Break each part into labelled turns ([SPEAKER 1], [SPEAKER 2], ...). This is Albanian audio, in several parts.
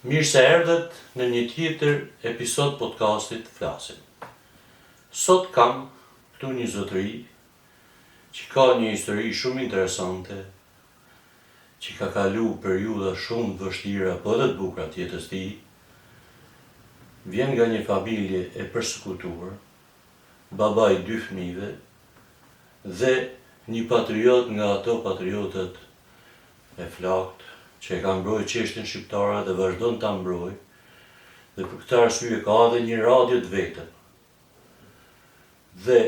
[SPEAKER 1] Mirë se erdhët në një tjetër episod podcastit Flasim. Sot kam këtu një zotëri që ka një histori shumë interesante, që ka kalu periudha shumë të vështira po edhe të bukura të jetës tij. Vjen nga një familje e përsekutuar, baba i 2 fëmijëve dhe një patriot nga ato patriotët e flakt që e ka mbrojë çështjen shqiptare dhe vazhdon ta mbrojë. Dhe për këtë arsye ka edhe një radio të vetëm. Dhe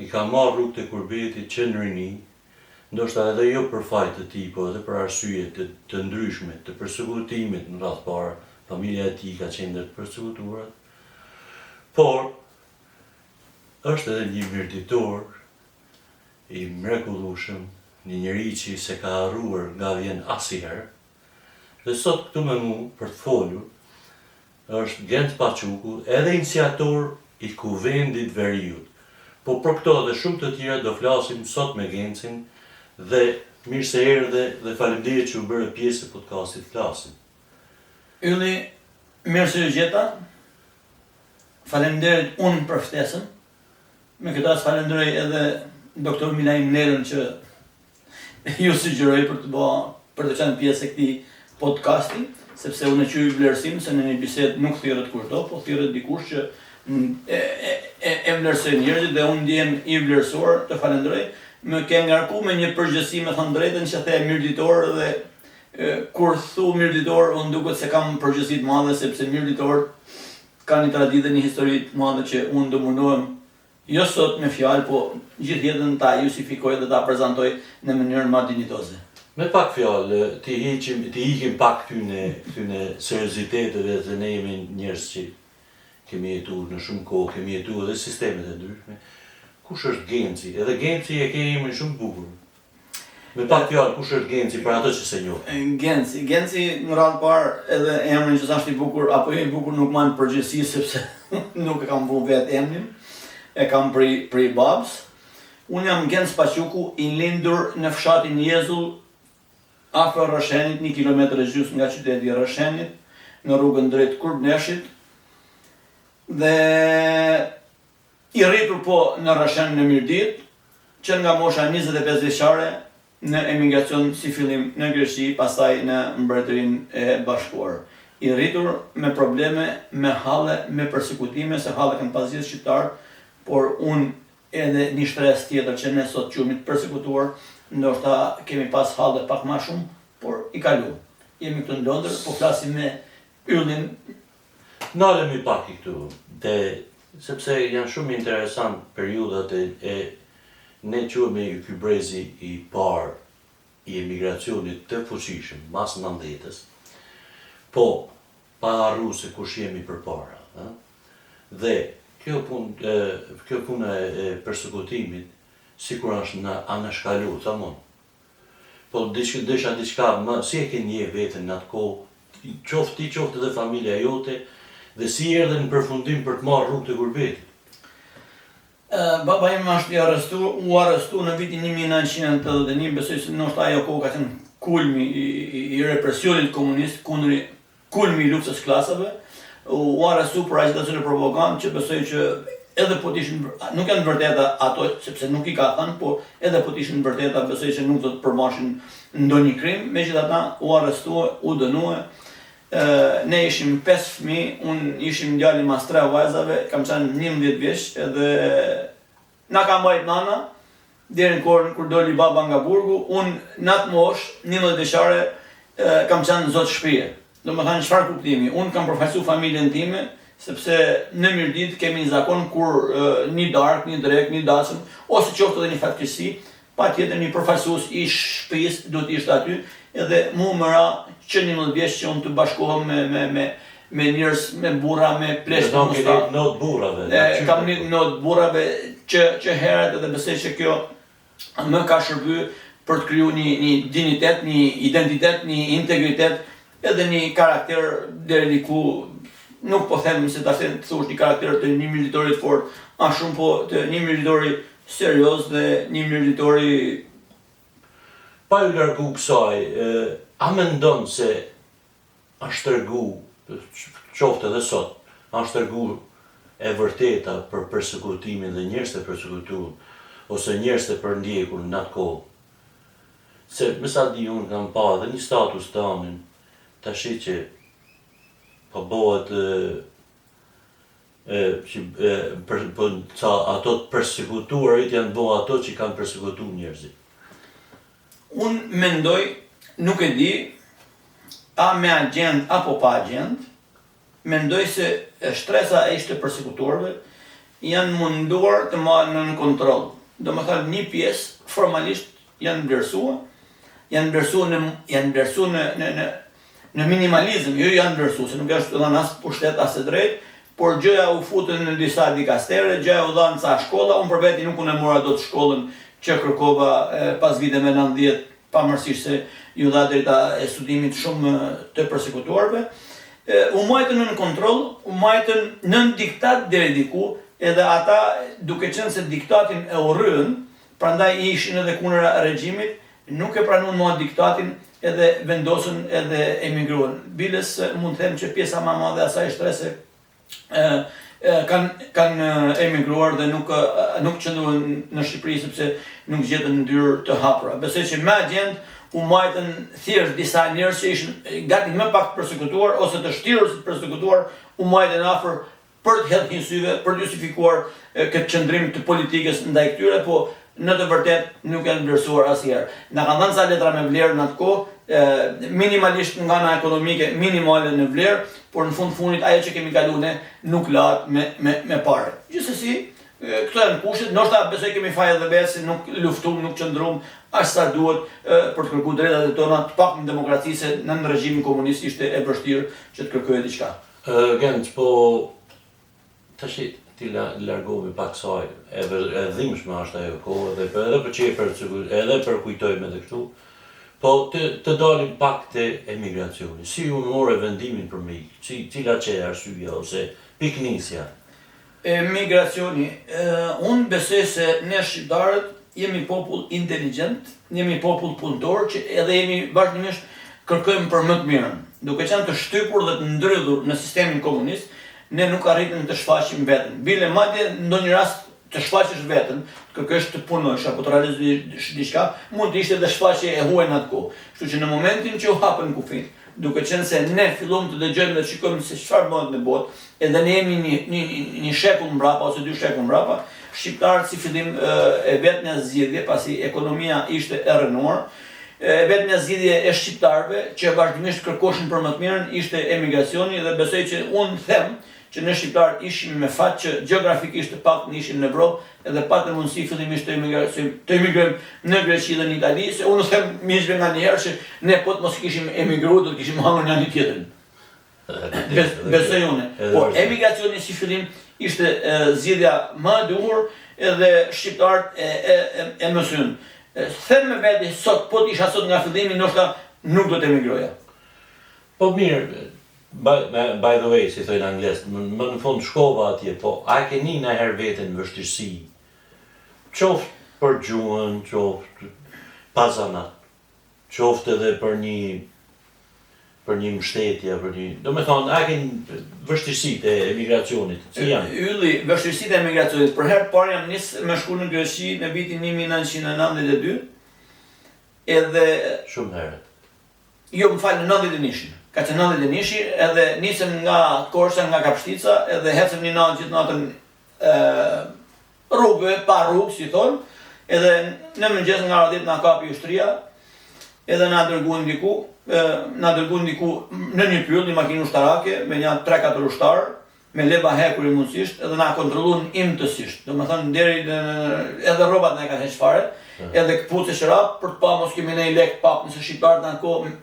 [SPEAKER 1] i ka marrë rrugë të Kurbeti që në rini, ndoshta edhe jo për fajt të tij, po edhe për arsye të ndryshme, të përsekutimit në radhë parë, familja e tij ka qenë ndër të përsekutuarat. Por është edhe një mirëditor i mrekullueshëm, një njeri që se ka harruar nga vjen asnjëherë. Dhe sot këtu me mu për të folur është Gent Paçuku, edhe iniciator i Kuvendit Veriut. Po për këto dhe shumë të tjera do flasim sot me Gencin dhe mirë se erdhe dhe faleminderit që u bëre pjesë e podcastit Flasim.
[SPEAKER 2] Ylli, mirë se ju gjeta. Faleminderit unë për ftesën. Me këtë as falenderoj edhe doktor Milajm Nerën që ju sugjeroi për të qenë pjesë e këtij podcasti, sepse unë e quaj vlerësim se në një bisedë nuk thirret kurdo, po thirret dikush që e vlerësoj njerëzit dhe unë ndihem i vlerësuar, të falenderoj. Më ke ngarku me një përgjithësi me thënë drejtën që the mirëditor dhe kur thu mirëditor, unë duket se kam përgjithësi të madhe sepse mirëditorët kanë një traditë dhe një histori të madhe që unë do mundohem jo sot me fjalë, po gjithë jetën ta justifikoj dhe ta prezantoj në mënyrën më dinjitoze.
[SPEAKER 1] Me pak fjalë, ti ikim pak këtyne seriositeteve dhe ne jemi njerëz që kemi jetuar në shumë kohë, kemi jetuar edhe sistemet e ndryshme. Kush është Genci? Edhe Genci e ke emrin shumë të bukur. Me pak fjalë, kush është Genci për ato që se njohin?
[SPEAKER 2] Genci në radhë parë edhe emrin që është i bukur apo jo i bukur nuk marr përgjegjësi sepse nuk e kam vënë vetë emrin. E kam prej babës. Unë jam Gent Paçuku, i lindur në fshatin Jezull, afër Rrëshenit, 1 kilometër e gjysmë nga qyteti i Rrëshenit, në rrugën drejt Kurbneshit. Dhe i rritur po në Rrëshen në Mirdit, që nga mosha 25 vjeçare në emigracion si fillim në Greqi, pastaj në Mbretërinë e Bashkuar. I rritur me probleme, me halle, me përsekutime, se halle kanë pasur shqiptar, por unë edhe një shtresë tjetër që ne sot quhemi të përsekutuar, ndoshta kemi pas halle pak më shumë, por i kalu. Jemi këtu ndodër, po flasim me Yllin.
[SPEAKER 1] Nalemi pak i këtu, sepse janë shumë interesant periudat e ne quhemi ky brezi i parë i emigracionit të fuqishëm, mas 90-s, po pa harruar se kush jemi përpara. Dhe kjo punë e përsekutimit, sikur është në anashkalu, thamon. Po desha diçka, si e ke nje veten në atë kohë, qoftë edhe familja jote, dhe si erdhe në përfundim për të marrë rrugë të Kurbetit?
[SPEAKER 2] Baba im është u arrestu në vitin 1981, besoj se ndoshta ajo kohë ka qenë kulmi i represionit komunist, kulmi i luftës klasave. U arrestu për agitacion e propagandë që besoj që edhe po t'ishin, nuk janë vërteta ato, sepse nuk i ka thënë, po edhe po t'ishin vërteta, besoj që nuk do të përbashin ndonjë krim, megjithatë u arrestua, u dënua. Ne ishim 5 fëmijë, unë ishim djali mas 3 vajzave, kam qenë 11 vjeç, edhe na ka mbajt nana deri në kohën kur doli baba nga burgu. Unë në atë moshë, 11 vjeçare, kam qenë zot shtëpie. Domethënë çfarë kuptimi? Unë kam përfaqësuar familjen time, sepse në Mirdit kemi një zakon kur një darkë, një drekë, një dasëm, ose qoftë edhe një fatkeqësi, patjetër një përfaqësues i shtëpisë duhet të ishte aty, edhe mu më ra që 11 vjeç që unë të bashkohem me njerëz, me burra, me pleshë të musta.
[SPEAKER 1] Not burrave.
[SPEAKER 2] Kam një not burrave që herët edhe besoj që kjo më ka shërbyer për të krijuar një dignitet, një identitet, një integritet, edhe një karakter deri diku. Nuk po them se ta thosh një karakter të një mirëditori të fortë, a shumë po të një mirëditori serioz dhe një mirëditori.
[SPEAKER 1] Pa ju largu kësaj, a mendon se është tregu qoftë edhe sot, është tregu e vërteta për persekutimin dhe njerëz të persekutuar, ose njerëz të përndjekur në atë kohë. Se me sa di unë kam pa dhe një status të amin, tash që po bëhet ato të persekutuarit janë bëu ato që kanë persekutuar njerëzit.
[SPEAKER 2] Unë mendoj, nuk e di, a me agent apo pa agent, mendoj se shtresa e ishte persekutuarve janë munduar të marrën në kontroll. Do më thënë një pjesë formalisht janë vlerësuar në minimalizëm, jo janë vlerësuar, se nuk është dhënë as pushtet as e drejtë, por gjëja u futën në disa dikastere, gjëja u dhanë ca shkolla, unë për veti nuk unë e mora do të shkollën që kërkova pas viteve 90, pamërsisht se ju dha drejta e studimit shumë të persekutuarve, u majtën në kontroll, u majtën në diktat deri diku, edhe ata duke qenë se diktatin e urrën, prandaj ishin edhe kundër regjimit, nuk e pranuan më diktatin edhe vendosën edhe emigruan. Biles mund të them që pjesa më e madhe e asaj shtrese kanë emigruar dhe nuk qëndruan në Shqipëri sepse nuk gjetën ndyrë të hapura. Besoj që me agent u majtën thjesht disa njerëz që ishin gati më pak persekutuar ose të shtrirës të persekutuar u majtën afër për të hedhur një syve, për të justifikuar këtë qëndrim të politikës ndaj këtyre, po në të vërtet nuk janë vlerësuar asnjëherë. Na kanë dhënë ca letra me vlerë në atë kohë, minimalisht nga ana ekonomike minimale në vlerë, por në fundit ajo që kemi kaluar ne nuk lahet me parë. Gjithsesi, këto janë kushtet, ndoshta besoj kemi faj edhe vetë se nuk luftuam, nuk qëndruam aq sa duhet për të kërkuar drejtat tona, të pak në demokraci se në regjimin komunist ishte e vështirë që të kërkohej diçka.
[SPEAKER 1] Genç, po tash ti largohemi pak saj, e dhimbshme është ajo kohë, edhe për çefer, edhe për kujtojmë edhe këtu. Po të dalim pak te emigracioni. Si u morë vendimin për me ikë? Cila që e arsyeja ose piknisja?
[SPEAKER 2] Emigracioni, unë besoj se ne shqiptarët jemi popull inteligjent, jemi popull punëtor që edhe jemi vazhdimisht kërkojmë për më të mirën. Duke qenë të shtypur dhe të ndrydhur në sistemin komunist, ne nuk arritëm të shfaqim veten. Bile madje në ndonjë rast të shfaqesh veten, kërkosh të punosh apo të realizosh diçka, mund të ishte edhe shfaqje e huaj në atë kohë. Kështu që në momentin që u hapën kufit, duke qenë se ne fillom të dëgjojmë dhe të shikojmë se çfarë bëhet në botë, edhe ne jemi një shekull mbrapa ose 2 shekull mbrapa, shqiptarët si fillim e vetmja zgjidhje, pasi ekonomia ishte e rënuar, vetmja zgjidhje e shqiptarëve që vazhdimisht kërkoshin për më të mirën ishte emigracioni dhe besoj që unë them që ne shqiptarë ishim me fat që gjeografikisht të paktën ishim në Evropë edhe patëm mundësi fillimisht të emigrojmë në Greqi dhe në Itali, se unë them miqve nga njëherë që ne po të mos kishim emigruar do të kishim hangur një tjetrin. Besoj unë. Por emigracioni si fillim ishte zgjidhja më e duhur edhe shqiptarët e mësyn. Them me vete sot, po të isha sot nga fillimi, ndoshta nuk do të emigroja.
[SPEAKER 1] Po mirë, by the way, si thojnë anglisht, më në fund shkova atje, po a keni ndonjëherë veten në vështirësi? Qoftë për gjuhën, qoftë pa zanat, qoftë edhe për një mbështetje, do me thonë, a keni vështirësitë e emigracionit? Si janë?
[SPEAKER 2] Ylli, vështirësitë e emigracionit, për herë parë jam nis me shku në Greqi në vitin 1992, edhe...
[SPEAKER 1] Shumë herët.
[SPEAKER 2] Jo, më falë, në 91-shin. Ka që 91-shi, edhe nisëm nga Korça, nga Kapshtica, edhe hecëm një natë gjithë natën rrugëve, pa rrugë, si thonë, edhe në mëngjes nga radit nga kapi ushtria, edhe na dërguan diku në një pyll, një makinë ushtarake, me një 3-4 ushtarë, me leba hekur i mundësisht, edhe na kontrolluan imtësisht. Do me thënë, edhe robat ne ka heq fare, edhe këpucë e shërap, për të pa mos kemi nej lek pap, nëse shqiptarët në kohë,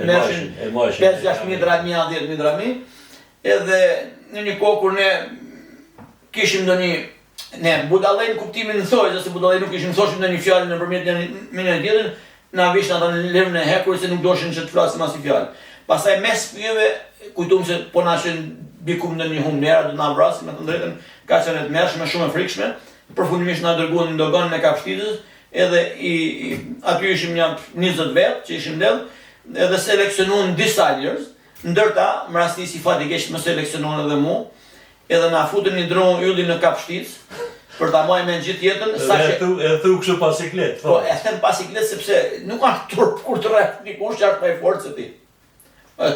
[SPEAKER 2] mershin 5-6.000 drami, 10.000 drami, edhe në një kohë kur ne kishim ne budallej në kuptimin në thojë, se budallej nuk ishim thoshim në një fjallë në përmjet një tjetër, na vishë ata në lirën e hekur se nuk doshin që të flasim as i fjallë. Pastaj mes pyjeve, kujtum se po na shen bikum në një humnera, do na vrasim, me të drejtën, ka qenë të mërshme, shumë e frikshme, përfundimisht na dërguan në doganën e Kapshticës, edhe aty ishim një 20 vetë që ishim del, edhe seleksionuan disa njerëz, ndërta, më rasti si fati keq më seleksionon edhe mu, edhe na futën një dronë ylli në Kapshtic, për ta marrë me në gjithë jetën,
[SPEAKER 1] e thu kështu pa siklet.
[SPEAKER 2] Po, e them pa siklet sepse nuk është turp kur të rreth dikush që është më i fortë se ti.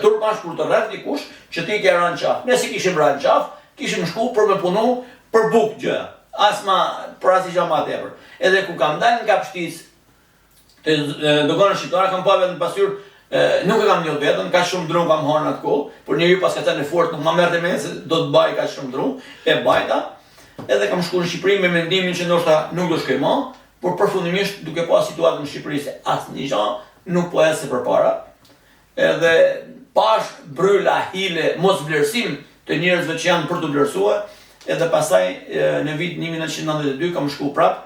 [SPEAKER 2] Turp është kur të rreth dikush që ti ke rënë qafë. Ne si kishim rënë qafë, kishim shku për me punu për bukë gjë. Për asnjë gjë më tepër. Edhe ku kam dalë në Kapshtic, te doganën shqiptare kam pa vetëm pasur nuk e kam njoh vetën, ka shumë drum kam harë në atë kohë, por njeriu pas ka thënë fort nuk ma merrte mend se do të baj kaq shumë drum, e bajta. Edhe kam shkuar në Shqipëri me mendimin që ndoshta nuk do shkoj më, por përfundimisht duke pas situatën në Shqipëri se asnjë gjë nuk po ecë përpara. Edhe pash bryla hile mos vlerësim të njerëzve që janë për të vlerësuar, edhe pastaj në vitin 1992 kam shkuar prap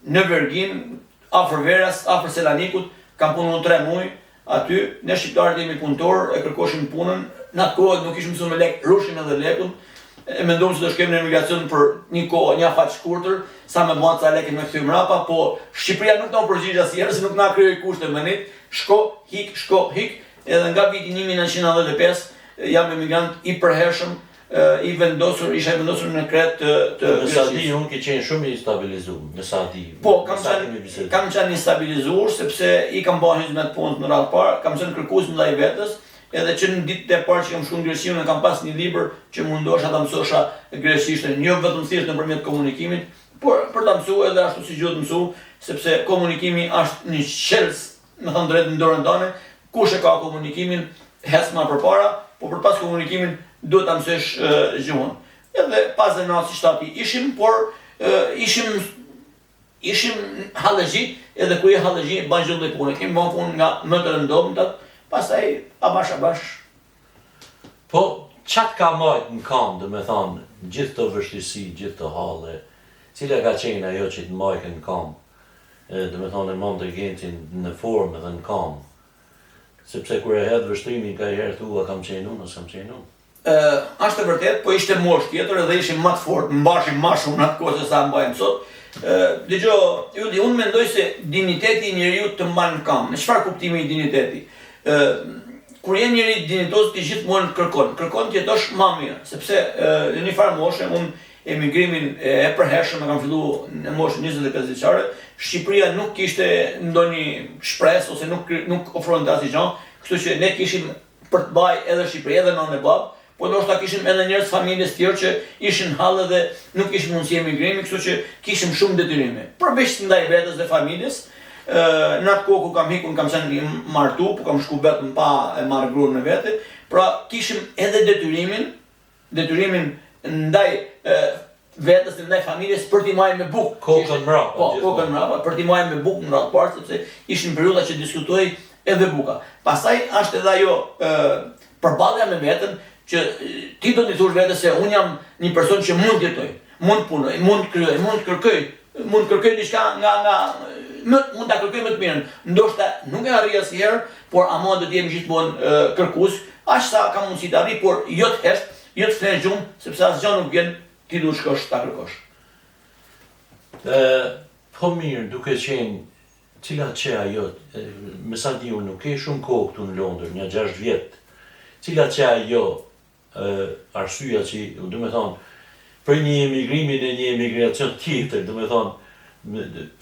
[SPEAKER 2] në Vergin, afër Verës, afër Selanikut, kam punuar 3 muaj aty, ne shqiptarët jemi punëtor, e kërkoshim punën, në atë kohë nuk ishim mësuar me lek, rushim edhe lekun, e mendojmë se do shkojmë në emigracion për një kohë, një afat shkurtër, sa me bën ca lekë me kthy mrapa, po Shqipëria nuk na përgjigj asnjëherë se nuk na krijoi kushte më nit, shko, hik, edhe nga viti 1995 jam emigrant i përhershëm, isha vendosur në Kret të
[SPEAKER 1] Në sa di unë ke qenë shumë i stabilizuar, në sa di.
[SPEAKER 2] Po, kam qenë i stabilizuar sepse i kam bërë hizmet punës në radhë parë, kam qenë kërkues ndaj vetes, edhe që në ditët e parë që kam shkuar në Greqi, unë kam pas një libër që mundosha ta mësosha greqishten, jo vetëm thjesht nëpërmjet komunikimit, por për ta mësuar edhe ashtu si duhet mësu, sepse komunikimi është një qelës, me thënë drejt në dorën tënde, kush e ka komunikimin, hes më përpara, po për pas komunikimin duhet ta mësosh gjuhën. Edhe pas dhe nasi shtati ishim, por ishim hallëxhi, edhe ku je hallëxhi bën çdo lloj pune. Kemi bën punë nga më të rëndomta, pastaj abash.
[SPEAKER 1] Po, çat ka marrë në kam, do me thonë, gjithë të vështirësi, gjithë të halle, cila ka qenë ajo që të marrë në kam, do me thonë e mund të gentin në formë edhe në kam, sepse kur e hedh vështrimin ka herë thua kam qenë unë ose kam qenë unë.
[SPEAKER 2] Ashtë e vërtet, po ishte mosh tjetër edhe ishim më të fortë, mbashim më shumë në atë kohë se sa mbajmë sot. Dëgjoj, Ylli, unë mendoj se diniteti i njeriu të mban në kam. Në çfarë kuptimi i diniteti? Kur je njeri dinitoz ti gjithmonë kërkon të jetosh më mirë, sepse në një farë moshe unë emigrimin e përhershëm e kam filluar në moshën 25 vjeçare, Shqipëria nuk kishte ndonjë shpresë ose nuk ofronte asnjë gjë, kështu që ne kishim për të baj edhe Shqipëri edhe nënë e babë, po ndoshta kishim edhe njerëz familjes tjerë që ishin hallë dhe nuk kishim mundësi emigrimi, kështu që kishim shumë detyrime. Përveç ndaj vetes dhe familjes, në atë kohë ku kam hikur, kam qenë martu, po kam shku vetëm pa e marrë gruan me vete, pra kishim edhe detyrimin ndaj vetes dhe ndaj familjes për t'i marrë me bukë.
[SPEAKER 1] Kokën mrapa.
[SPEAKER 2] Po, kokën mrapa, për t'i marrë me bukë në radhë parë, sepse ishin periudha që diskutoj edhe buka. Pastaj është edhe ajo përballja me veten që ti do t'i thosh vetes se un jam një person që mund të jetoj, mund të punoj, mund të krijoj, mund të kërkoj diçka mund ta kërkoj më të mirën. Ndoshta nuk e arrij asnjëherë, por ama do të jem gjithmonë kërkues, aq sa kam mundësi të arrij, por jo të hesht, jo të flesh gjumë, sepse asgjë nuk vjen, ti duhet shkosh ta kërkosh.
[SPEAKER 1] Po mirë, duke qenë cila që ajo, me sa di unë nuk ke shumë kohë këtu në Londër, një 6 vjet, cila që ajo arsyeja që, do me thonë, për një emigrimin e një emigracion tjetër, do me thonë,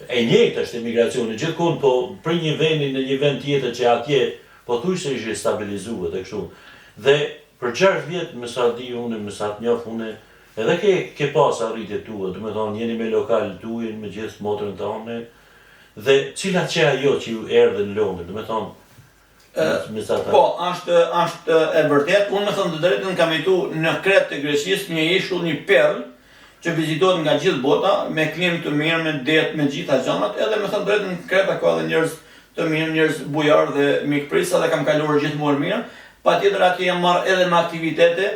[SPEAKER 1] e njëjtë është emigracioni gjithmonë, po për një vendin në një vend tjetër që atje pothuajse ishte stabilizuar dhe kështu. Dhe për 6 vjet me sa di unë, me sa të njoh unë, edhe ke pas arritjet tua, do me thonë, jeni me lokalin tuaj, me gjithë motrën tonë, dhe cila që ajo që ju erdhe në Londër, do me thonë,
[SPEAKER 2] po, është e vërtet, unë me thënë të drejtën kam jetu në Kret të Greqisë, një ishull, një perl, që vizitohet nga gjithë bota, me klimë të mirë, me det, me gjitha gjanat, edhe me thënë drejtën në Kreta ka edhe njerëz të mirë, njerëz bujar dhe mikprisa dhe kam kaluar gjithmonë mirë. Patjetër atje jam marrë edhe me aktivitete,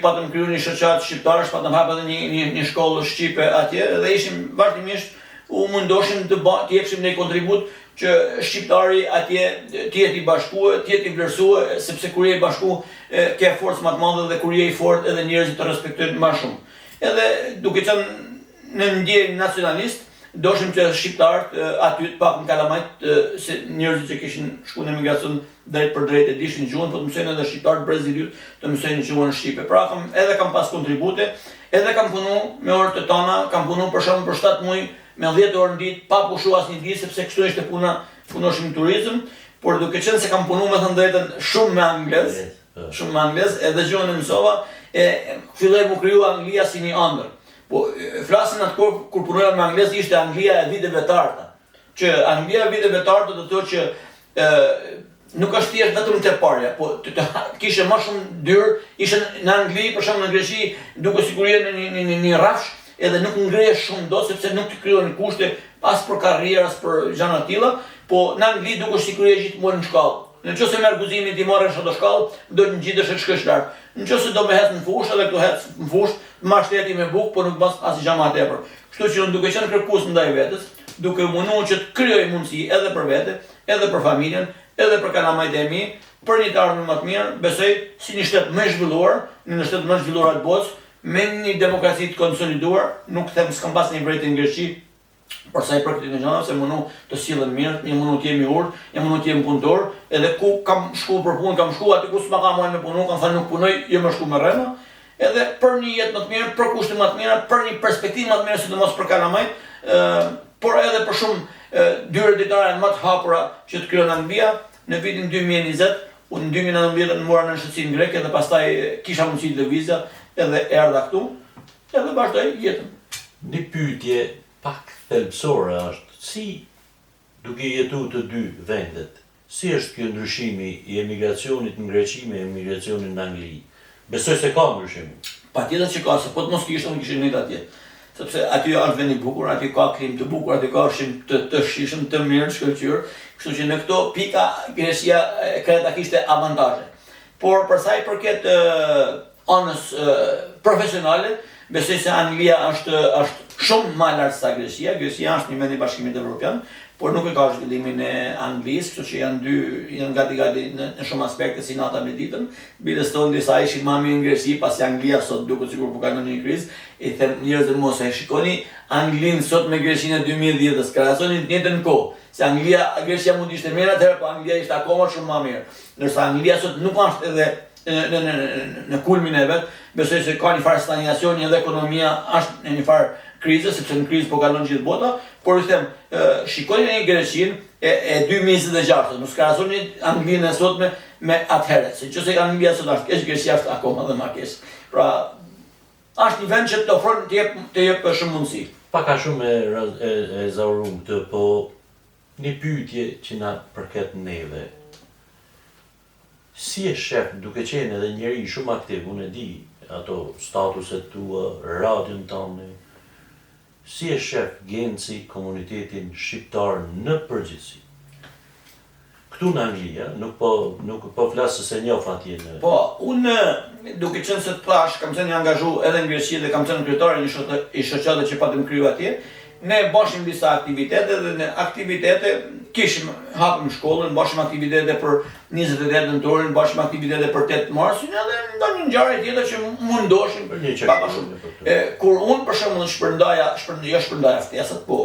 [SPEAKER 2] patëm kryer një shoqat shqiptarësh, patëm hap edhe një shkollë shqipe atje dhe ishim vazhdimisht u mundoshim të jepshim një kontribut që shqiptari atje të jetë i bashkuar, të jetë i vlerësuar, sepse kur je i bashkuar ke forcë më të madhe dhe kur je i fortë edhe njerëzit të respektojnë më shumë. Edhe duke qenë në ndjenjë nacionalist, doshim që shqiptarët aty të pak në Kalamajt, se njerëzit që kishin shku në emigracion drejt për drejt e dishin gjuhën, po të mësojnë edhe shqiptarët brezilit të mësojnë gjuhën shqipe. Pra edhe kam pas kontribute, edhe kam punu me orët e tona, kam punu për shembull për 7 muaj me 10 orë në ditë, pa pushu asnjë ditë, sepse kështu ishte puna, punoshim turizëm, por duke qenë se kam punu me thënë drejtën shumë me angles, edhe gjuhën e mësova, filloi mu kriju Anglia si një ëndër. Po flasin atë kur punoja me angles ishte Anglia e viteve të arta. Që Anglia e viteve të arta do të thotë që nuk është thjesht vetëm te parja, po kishe më shumë dyrë, ishe në Angli, për shembull në Greqi, duke sigurie në një rafsh, edhe nuk ngreje shumë do, sepse nuk të krijohen kushte as për karrierë, as për gjëra të tilla, po në Angli duke sigurie gjithmonë në shkallë. Nëse merr guximin ti marrësh ato shkallë, do të ngjitesh të shkosh lart. Nëse do më hes në fushë, edhe këtu hes në fushë, mashteti me bukë, por nuk bas asnjë gjë më tepër. Kështu që unë duke qenë kërkues ndaj vetes, duke munduar që të krijoj mundësi edhe për vete, edhe për familjen, edhe për kalamajt e mi, për një të ardhmë më të mirë, besoj si një shtet më zhvilluar, në një shtet më zhvilluar të botës, me një demokraci të konsoliduar, nuk them s'kam pas një vrejtje në Greqi, për sa i përket këtij gjëra, se mundu të sillen mirë, një mundu të jemi urtë, një mundu të jemi punëtor, edhe ku kam shku për punë, kam shku aty ku s'ma ka marrë me punu, kam thënë nuk punoj, jo më shku me rrema, edhe për një jetë më të mirë, për kushte më të mira, për një perspektivë më të mirë, sidomos për kalamajt, por edhe për shumë dyre ditare më të hapura që të krijon Anglia. Në vitin 2020, unë në 2019 mora në shëtësinë greke dhe pastaj kisha mundësi të lëvizja edhe erdha këtu, edhe vazhdoj jetën.
[SPEAKER 1] Një pyetje pak thelbësore është, si duke jetu të dy vendet, si është kjo ndryshimi i emigracionit në Greqi me emigracionin në Angli? Besoj se ka ndryshim.
[SPEAKER 2] Patjetër që ka, se po të mos kishte unë kishin njëjtë atje. Sepse aty është vend i bukur, aty ka klimë të bukur, aty ka ushqim të shijshëm, të mirë, shkëlqyer, kështu që në këto pika Greqia kreta kishte avantazhe. Por për sa i përket anës profesionale, besoj se Anglia është shumë më lart se Greqia. Greqia është një vend i Bashkimit Evropian, por nuk e ka zhvillimin e Anglisë, kështu që janë gati në shumë aspekte si nata me ditën. Bilës tonë disa ishin më mirë në Greqi, pasi Anglia sot duket sikur po ka një krizë. I them njerëzve mos e shikoni Anglinë sot me Greqinë e 2010-s, krahasoni në njëjtën kohë. Se Greqia mund ishte mirë atëherë, po Anglia ishte akoma shumë më mirë. Ndërsa Anglia sot nuk është edhe në kulmin e vet, besoj se ka një farë stagnacioni edhe ekonomia është në një farë krize, sepse në krizë po kalon gjithë bota, por i them, shikoni një Greqinë e 2026, mos krahasoni Anglinë e sotme me atëherë, se nëse Anglia sot është keq, Greqia është akoma dhe më keq. Pra, është një vend që të ofron të jep shumë mundësi.
[SPEAKER 1] Pak a shumë e zaurum këtë, po një pyetje që na përket neve. Si e shef, duke qenë edhe njeri shumë aktiv, unë e di ato statuset tua, radion tonë, si e shef Genci komunitetin shqiptar në përgjithësi? Këtu në Angli, nuk po flasë se njoh atje në...
[SPEAKER 2] Po, unë duke qenë se të thash, kam qenë një angazhu edhe në Greqi dhe kam qenë kryetari i shoqatave që patëm kriju atje, ne bashim disa aktivitete dhe në aktivitete kishim hapëm shkollën, bashim aktivitete për 28 nëntorin, bashim aktivitete për 8 marsin, edhe ndonjë ngjarje tjetër që mundoshim pak a shumë. Kur unë për shembull shpërndaja ftesat, po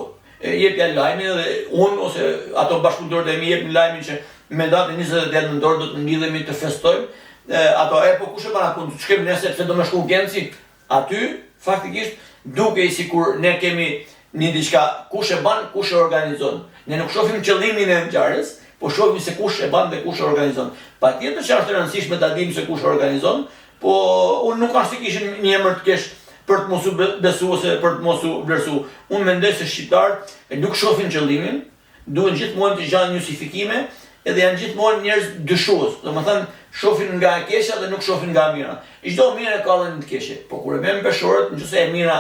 [SPEAKER 2] jepja lajmin dhe unë ose ato bashkëpunëtorët e mi jepin lajmin që me datën 28 nëntor do të mbidhemi të festojmë. Ato po kush e parakund, ç'kemi ne sepse do më shku Genci aty, faktikisht duke i sikur ne kemi një diçka, kush e ban, kush e organizon. Ne nuk shohim qëllimin e ngjarjes, po shohim se kush e ban dhe kush e organizon. Patjetër që është e rëndësishme ta dimë se kush e organizon, po unë nuk ashtu kishim një emër të keq për të mos u besuar ose për të mos u vlerësuar. Unë mendoj se shqiptarët nuk shohin qëllimin, duhen gjithmonë të gjejnë justifikime, edhe janë gjithmonë njerëz dyshues. Domethënë shohin nga e keqja dhe nuk shohin nga e mira. Çdo mirë ka edhe një të keqe, po kur e vëmë peshorët, nëse e mira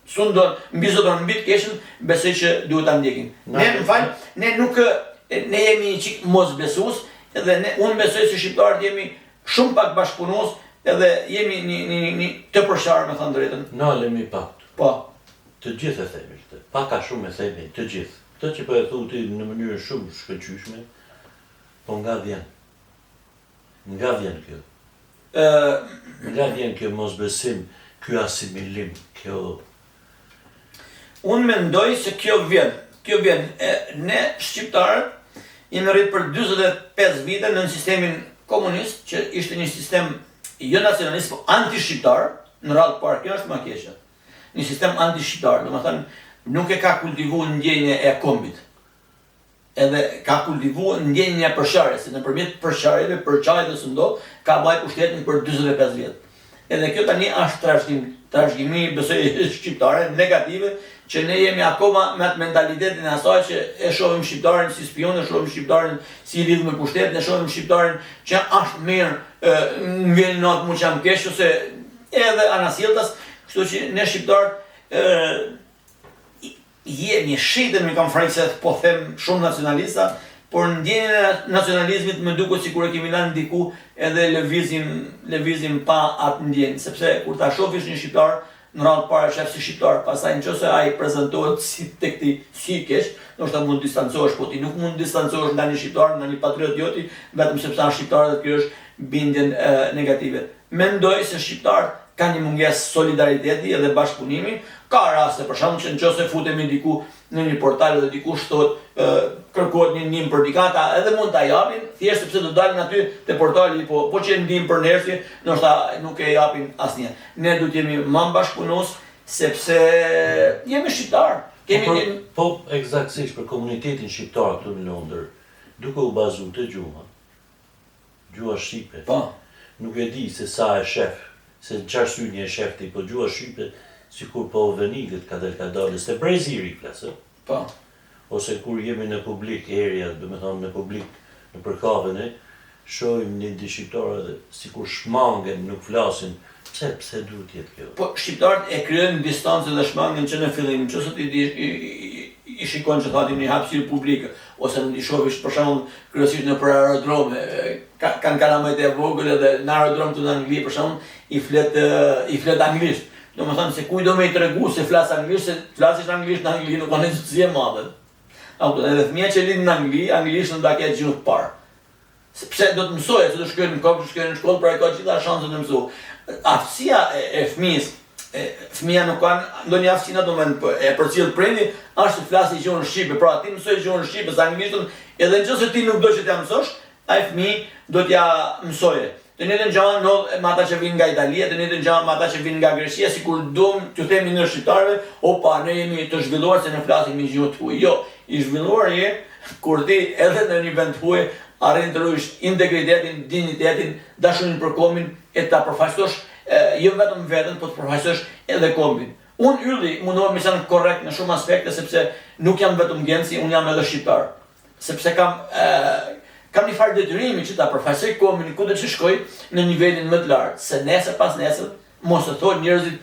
[SPEAKER 2] sundon mbi zotën mbi të keqen, besoj që duhet ta ndjekim. Ne jemi një çik mosbesues, edhe unë besoj se shqiptarët jemi shumë pak bashkëpunues, edhe jemi një të përshar, me thënë drejtën.
[SPEAKER 1] Nalemi pak.
[SPEAKER 2] Po.
[SPEAKER 1] Të gjithë e themi këtë. Pak a shumë e themi, të gjithë. Këtë që po e thu ti në mënyrë shumë shkëlqyeshme, po nga vjen. Nga vjen kjo. Nga vjen kjo mosbesim, ky asimilim, kjo...
[SPEAKER 2] Unë mendoj se kjo vjen. Ne shqiptarët jemi rritë për 45 vite në sistemin komunist, që ishte një sistem jo nacionalist, po anti-shqiptar, në radhë parë, kjo është më keqe. Një sistem anti-shqiptar, domethënë nuk e ka kultivuar ndjenjën e kombit. Edhe ka kultivuar ndjenjën e përçarjes, se nëpërmjet përçarjeve, përçarjet së ndo, ka bajë pushtetin për 45 vjet. Edhe kjo tani është trashëgimi besoj shqiptare negative, që ne jemi akoma me atë mentalitetin e asaj që e shohim shqiptarin si spion, e shohim shqiptarin si lidhur me pushtetin, e shohim shqiptarin që është mirë, vjen natë mu që më kesh, ose edhe anasjelltas, kështu që ne shqiptarët jemi shitën, më kam frikë se po them shumë nacionalista, por ndjenjën e nacionalizmit më duket sikur e kemi lënë diku edhe lëvizim pa atë ndjenjë, sepse kur ta shohësh një shqiptar në radhë parë shef si shqiptar, pastaj nëse ai prezantohet si tek ti si keq, ndoshta mund të distancohesh, po ti nuk mund të distancohesh nga një shqiptar, nga një patriot joti, vetëm sepse është shqiptar dhe kjo është bindjen negative. Mendoj se shqiptarët kanë një mungesë solidariteti edhe bashkëpunimi. Ka raste për shembull që nëse futemi diku në një portal dhe dikush thotë kërkohet një ndihmë për dikata, edhe mund ta japin, thjesht sepse do dalin aty te portali, po që ndihmë për njerëz, ndoshta nuk e japin asnjë. Ne duhet jemi më bashkëpunues sepse jemi shqiptar.
[SPEAKER 1] Po eksaktësisht për komunitetin shqiptar këtu në Londër, duke u bazuar te gjuha shqipe.
[SPEAKER 2] Po.
[SPEAKER 1] Nuk e di se sa e shef, se çfarë syni e shefti, po gjuha shqipe sikur po vënilet ka dalë, se breziri flasë.
[SPEAKER 2] Po.
[SPEAKER 1] Ose kur jemi në publik, erja, domethënë në publik, në përkavën shohim një di shqiptarë dhe sikur shmangen, nuk flasin. Pse duhet jetë kjo?
[SPEAKER 2] Po shqiptarët e krijojnë distancë dhe shmangen që në fillim, nëse ti i shikon që thotim një hapësirë publike, ose i shohësh për shembull kryesisht në për aerodrome, kanë kalamajt e vogël edhe në aerodrom të Angli për shembull i flet anglisht. Domethënë se kujdo me i tregu se flas anglisht, se flasësh anglisht në Angli nuk ka nezësi e madhe. Edhe fëmia që lind në Angli, anglisht nuk do ta ketë gjuhë të parë. Sepse do të mësojë, se do shkojnë në kokë, shkojnë në shkollë, pra ka gjitha shanset të mësoj. Aftësia e fëmijës, fëmia nuk ka ndonjë aftësi domethënë e përcjell prindi, është të flasë gjuhën shqipe. Pra ti mësoj gjuhën shqipe, anglishtën, edhe nëse ti nuk do që t'ja mësosh, ai fëmijë do t'ja mësojë. Të njëjtën gjë ndodh me ata që vinë nga Italia, të njëjtën gjë me ata që vinë nga Greqia, sikur duam t'ju themi në shqiptarëve, opa, ne jemi të zhvilluar se ne flasim me gjuhë të huaj. Jo, i zhvilluar je kur ti edhe në një vend huaj arrin të ruajsh integritetin, dinjitetin, dashurinë për kombin e ta përfaqësosh jo vetëm veten, por të përfaqësosh edhe kombin. Unë ylli mundohem të jem korrekt në shumë aspekte sepse nuk jam vetëm genci, unë jam edhe shqiptar. Sepse kam një farë detyrimi që ta përfaqësoj kombin kudo që shkoj në nivelin më të lartë, se nesër pas nesër mos të thonë njerëzit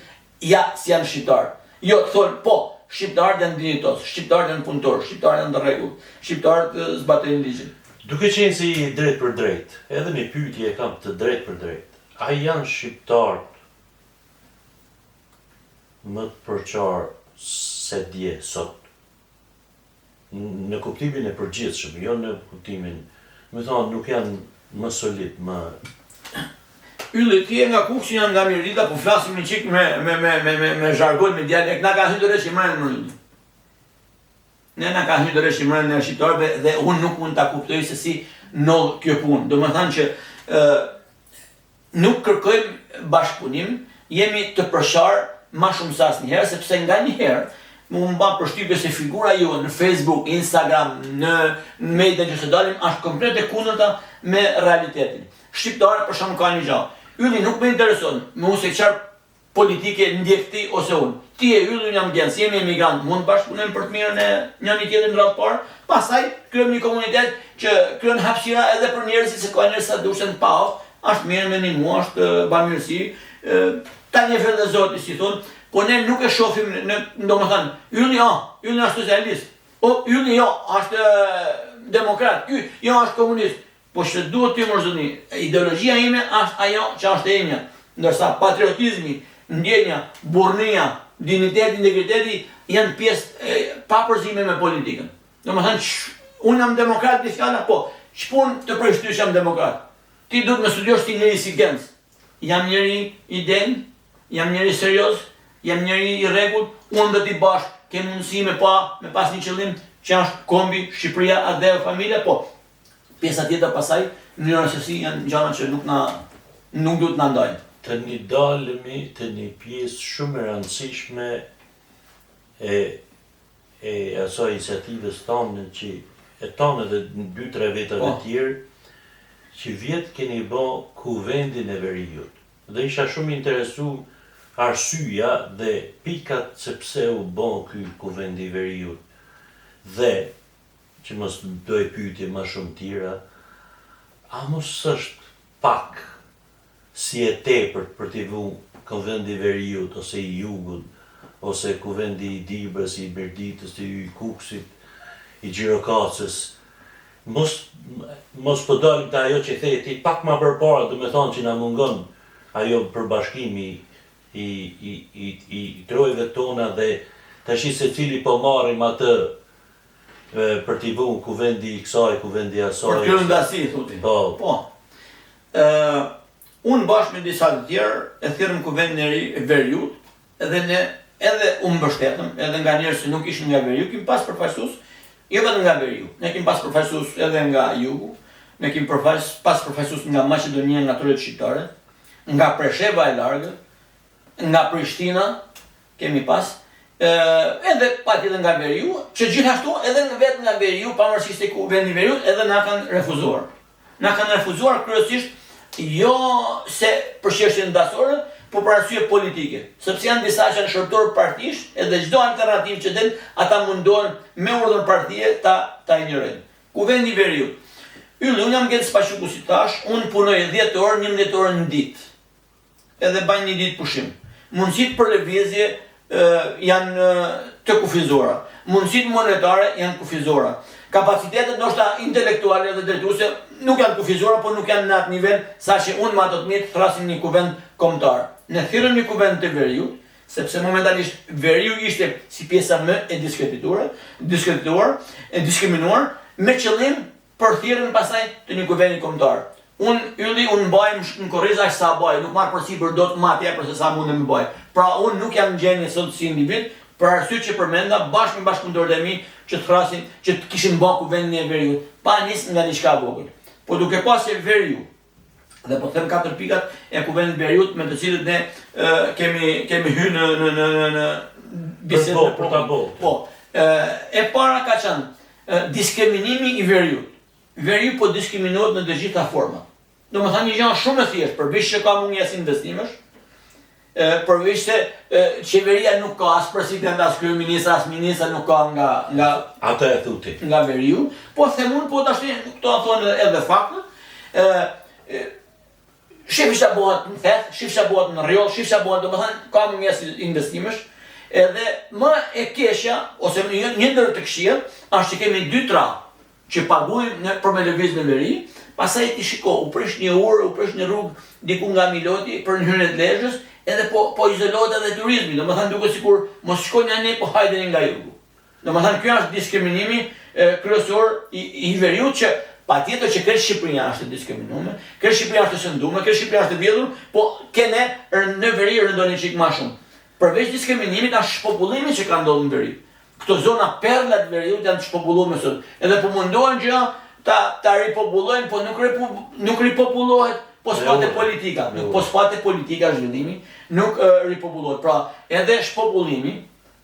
[SPEAKER 2] ja si janë shqiptar. Jo, të thonë po, shqiptarët janë dinjitos, shqiptarët janë punëtor, shqiptarët janë të rregull, shqiptarët zbatojnë ligjin.
[SPEAKER 1] Duke qenë se i drejt për drejt, edhe një pyetje e kam të drejt për drejt. A janë shqiptarët më të përqarë se dje sot? Në kuptimin e përgjithshëm, jo në kuptimin, më thonë, nuk janë më solid, më...
[SPEAKER 2] Ylli, ti e nga Kuksi, janë nga Mirita, po flasim një qik me zhargon, me dialekt, na ka hyrë shqimrën më ylli. Ne na ka hyrë shqimrën në shqiptarëve dhe unë nuk mund ta kuptoj se si ndodh kjo punë. Do të thënë që nuk kërkojmë bashkëpunim, jemi të përshar ma shumë se asnjëherë, sepse nganjëherë më mban përshtypje se figura jo në Facebook, Instagram, në media që se dalim, është komplet e kundërta me realitetin. Shqiptarët për shembull kanë një gjë. Ylli nuk më intereson, më ose çfarë politike ndjek ti ose unë. Ti e ylli, unë jam genc, jemi emigrant, mund të bashkëpunojmë për të mirën e njëri tjetrit në radhë parë. Pastaj krijojmë një komunitet që krijon hapësira edhe për njerëzit se ka njerëz sa duhen pa, është mirë me një mua, është bamirësi. Tani e dhe Zoti si thon, po ne nuk e shohim domethënë, ylli është socialist. O ylli është demokrat, ky është komunist. Po që duhet të mërzoni, ideologjia ime është ajo që është e imja, ndërsa patriotizmi, ndjenja, burrnia, dinjiteti, integriteti janë pjesë papërzime me politikën. Domethënë, unë jam demokrat di fjala, po, ç'punë të përshtysh jam demokrat. Ti duhet më studiosh ti njëri si genc. Jam njëri i denj, jam njëri serioz, jam njeri i rregullt, unë dhe ti bashkë kem mundësi me pas një qëllim që është kombi, Shqipëria, atë dhe familja, po pjesa tjetër pasaj, mënyra se si janë gjëra që nuk duhet na ndajnë.
[SPEAKER 1] Të një dalemi të një pjesë shumë e rëndësishme e asaj iniciativës tonë që e tonë dhe 2-3 veta të tjerë që vjetë keni bë kuvendin e Veriut. Dhe isha shumë interesu arsyeja dhe pikat se pse u bë ky kuvendi i Veriut. Dhe që mos do e pyetje më shumë tjera, a mos është pak si e tepërt për t'i vu kuvendi i Veriut ose i Jugut, ose kuvendi i Dibrës, i Berditës, i Kuksit, i Gjirokastës. Mos po dalim të ajo që theti, pak ma përpara, do me thonë që na mungon ajo përbashkimi i trojve tona dhe tash se cili po marrim atë për t'i vu kuvendi i kësaj, kuvendi i asaj.
[SPEAKER 2] Për kjo ndasi, thoti. Po. Unë bashkë me disa të tjerë e thirrëm kuvendin e Veriut, edhe u mbështetëm, edhe nga njerëz që nuk ishin nga Veriu, kim pas përfaqësues, jo vetëm nga Veriu. Ne kemi pas përfaqësues edhe nga Jugu, ne kemi pas përfaqësues nga Maqedonia, nga Trojet Shqiptare, nga Presheva e Largët, nga Prishtina kemi pas, edhe patjetër nga Veriu, që gjithashtu edhe vetë nga Veriu, pavarësisht se kuvendi i Veriut, edhe na kanë refuzuar. Na kanë refuzuar kryesisht jo se për çështje ndasore, po për arsye politike, sepse janë disa që janë shërtorë partish, edhe çdo alternativë që del, ata mundohen me urdhër partie ta injorojnë. Kuvendi i Veriut. Unë jam gjetë spaqyku si tash, unë punoj 10 orë, 11 orë në ditë. Edhe baj një ditë pushim. Mundësitë për lëvizje janë të kufizora. Mundësitë monetare janë kufizora. Kapacitetet ndoshta intelektuale dhe drejtuese nuk janë kufizora, po nuk janë në atë nivel saqë unë me ato të mirë thrasim një kuvend kombëtar. Ne thirrëm një kuvend të Veriut, sepse momentalisht Veriu ishte si pjesa më e diskriminuar me qëllim për thirrjen pasaj të një kuvendi kombëtar. Unë mbaj në korriza sa baj, nuk marr përsipër dot më atje për se sa mundem të bëj. Pra unë nuk jam në gjendje sot si individ, për arsye që përmenda bashkë me bashkëpunëtorët e mi që të thrasin që të kishin bë kuvendin e Veriut, pa nis nga diçka vogël. Po duke pasur Veriu, dhe po them 4 pikat e kuvendit Veriut me të cilët ne kemi hyrë në bisedë për ta bërë. Po, e para ka qenë diskriminimi i Veriut. Veriu po diskriminohet në të gjitha format. Domethënë një gjë shumë e thjeshtë, përveç që ka mungesë investimesh, përveç se qeveria nuk ka as president, as kryeminist, as ministra nuk ka nga
[SPEAKER 1] ata e thuti.
[SPEAKER 2] Nga Veriu, po themun po tash këto thonë edhe faktët. Shifra bëhet në thet, shifra bëhet në rjoll, shifra bëhet, domethënë ka mungesë investimesh. Edhe më e keqja ose një ndër të këqija është që kemi 2 tra që paguajmë për me lëvizje në veri, pastaj ti shiko, u prish një orë, u prish një rrugë diku nga Miloti për në hyrjen e Lezhës, edhe po izolohet edhe turizmi, domethënë duket sikur mos shkojnë ani po hajdeni nga jugu. Domethënë ky është diskriminimi kryesor i Veriut që patjetër që kreç Shqipëria është e diskriminuar, kreç Shqipëria është e shënduar, kreç Shqipëria është e vjedhur, po kene në veri rëndoni çik më shumë. Përveç diskriminimit është shpopullimi që ka ndodhur në veri. Këto zona perla të Veriut janë të shpopulluara sot. Edhe po mundohen gjë ta ripopullojnë, po nuk ripopullohet pospate politika. Pospate politika zhvillimi nuk ripopullohet. Pra, edhe shpopullimi,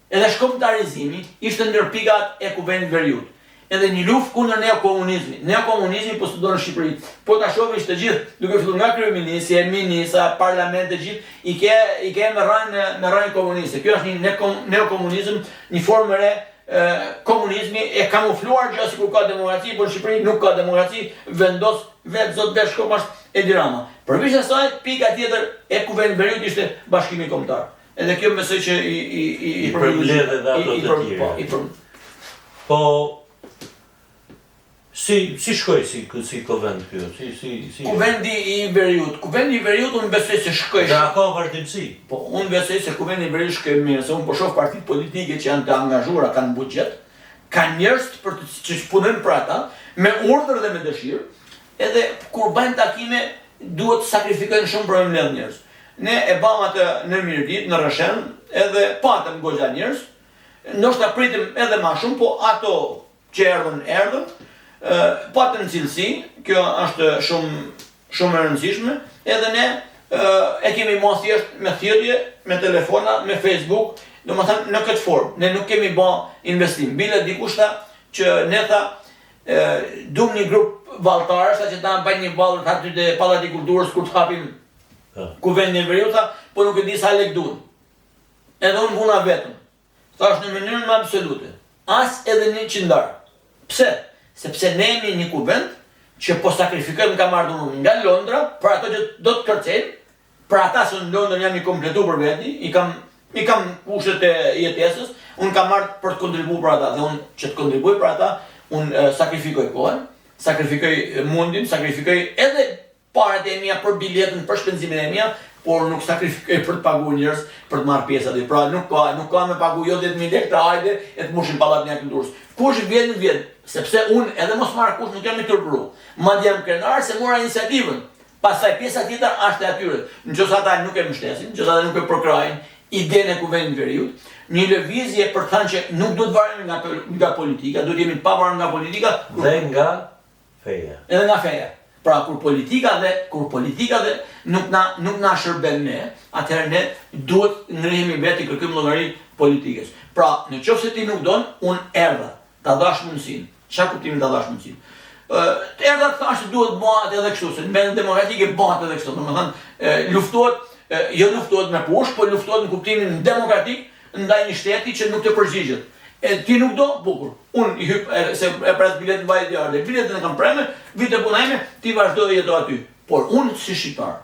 [SPEAKER 2] edhe shkombëtarizimi ishte ndër pikat e kuvendit Veriut. Edhe një luftë kundër neokomunizmit. Neokomunizmi po studon në Shqipëri. Po ta shohësh të gjithë, duke filluar nga kryeministri, ministra, parlamenti, të gjithë i ke me rënë komuniste. Kjo është një neokomunizëm, një formë re komunizmi e kamufluar gjë sikur ka demokraci, por në Shqipëri nuk ka demokraci, vendos vetë zot Beshkomash e Dirama. Përveç asaj, pika tjetër e kuvendit Veriut ishte bashkimi kombëtar. Edhe kjo besoj që
[SPEAKER 1] i përmbledh edhe ato të tjera. Po si shkoj si kuvend kjo?
[SPEAKER 2] Kuvendi i Veriut. Kuvendi i Veriut unë besoj se shkoj.
[SPEAKER 1] Ka vazhdimsi.
[SPEAKER 2] Po unë besoj se kuvendi i Veriut shkoj mirë, se unë po shoh partitë politike që janë të angazhuara, kanë buxhet, kanë njerëz që punojnë për ata, me urdhër dhe me dëshirë, edhe kur bëjnë takime duhet të sakrifikojnë shumë për me mbledh njerëz. ne e bam atë në Mirëvit, në Rëshen, edhe patëm goxha njerëz, ndoshta pritim edhe më shumë, po ato që erdhën, patën cilësi, kjo është shumë e rëndësishme, edhe ne e kemi ma thjesht me thirrje, me telefona, me Facebook, do më thënë në këtë formë, ne nuk kemi ba investim. Bile dikush tha që ne tha, dum një grup valltarësh, që ta bëjnë një vallë aty te Pallati i Kulturës kur të hapim kuvendin e veriut, po nuk e di sa lek duan. Edhe unë vuna vetëm. Thash në mënyrën më absolute. As edhe një qindar. Pse? Sepse ne jemi një kuvend që po sakrifikojmë ka marrë nga Londra për ato që do të kërcejnë, për ata që në Londër jam i kompletu për veti, i kam kushtet e jetesës, unë kam marrë për të kontribuar për ata, dhe unë që të kontribuaj për ata, unë sakrifikoj kohën, sakrifikoj mundin, sakrifikoj edhe parat e mia për biletën, për shpenzimin e mia, por nuk sakrifikoj për të paguar njerëz për të marrë pjesë aty. Pra nuk ka me pagu jo 10.000 lekë hajde e të mushim Pallatin e Kulturës. Kush vjen, sepse unë edhe mos marr kush nuk jam i turpëruar. Madje jam krenar se mora iniciativën. Pastaj pjesa tjetër është e atyre. Nëse ata nuk e mbështesin, nëse ata nuk e përkrajnë idenë e kuvendit veriut, një lëvizje për të thënë që nuk duhet varemi nga politika, duhet jemi pavarur nga politika
[SPEAKER 1] dhe nga feja.
[SPEAKER 2] Edhe nga feja. Pra kur politika dhe nuk na shërben ne, atëherë ne duhet ngrihemi vetë i kërkojmë llogari politikës. Pra, nëse ti nuk don, unë erdha, ta dash mundsinë. Çfarë kuptimi ta dash mundsinë? Të erdha të thashë duhet bëhet edhe kështu, se në vendin demokratik e bëhet edhe kështu. Domethënë, luftohet me pushë, po luftohet në kuptimin demokratik ndaj një shteti që nuk të përgjigjet. E ti nuk do, bukur. Unë i hyp se e pres biletën vaj diare. Biletën e kam preme, vite puna ime, ti vazhdo dhe jeto aty. Por unë si shqiptar,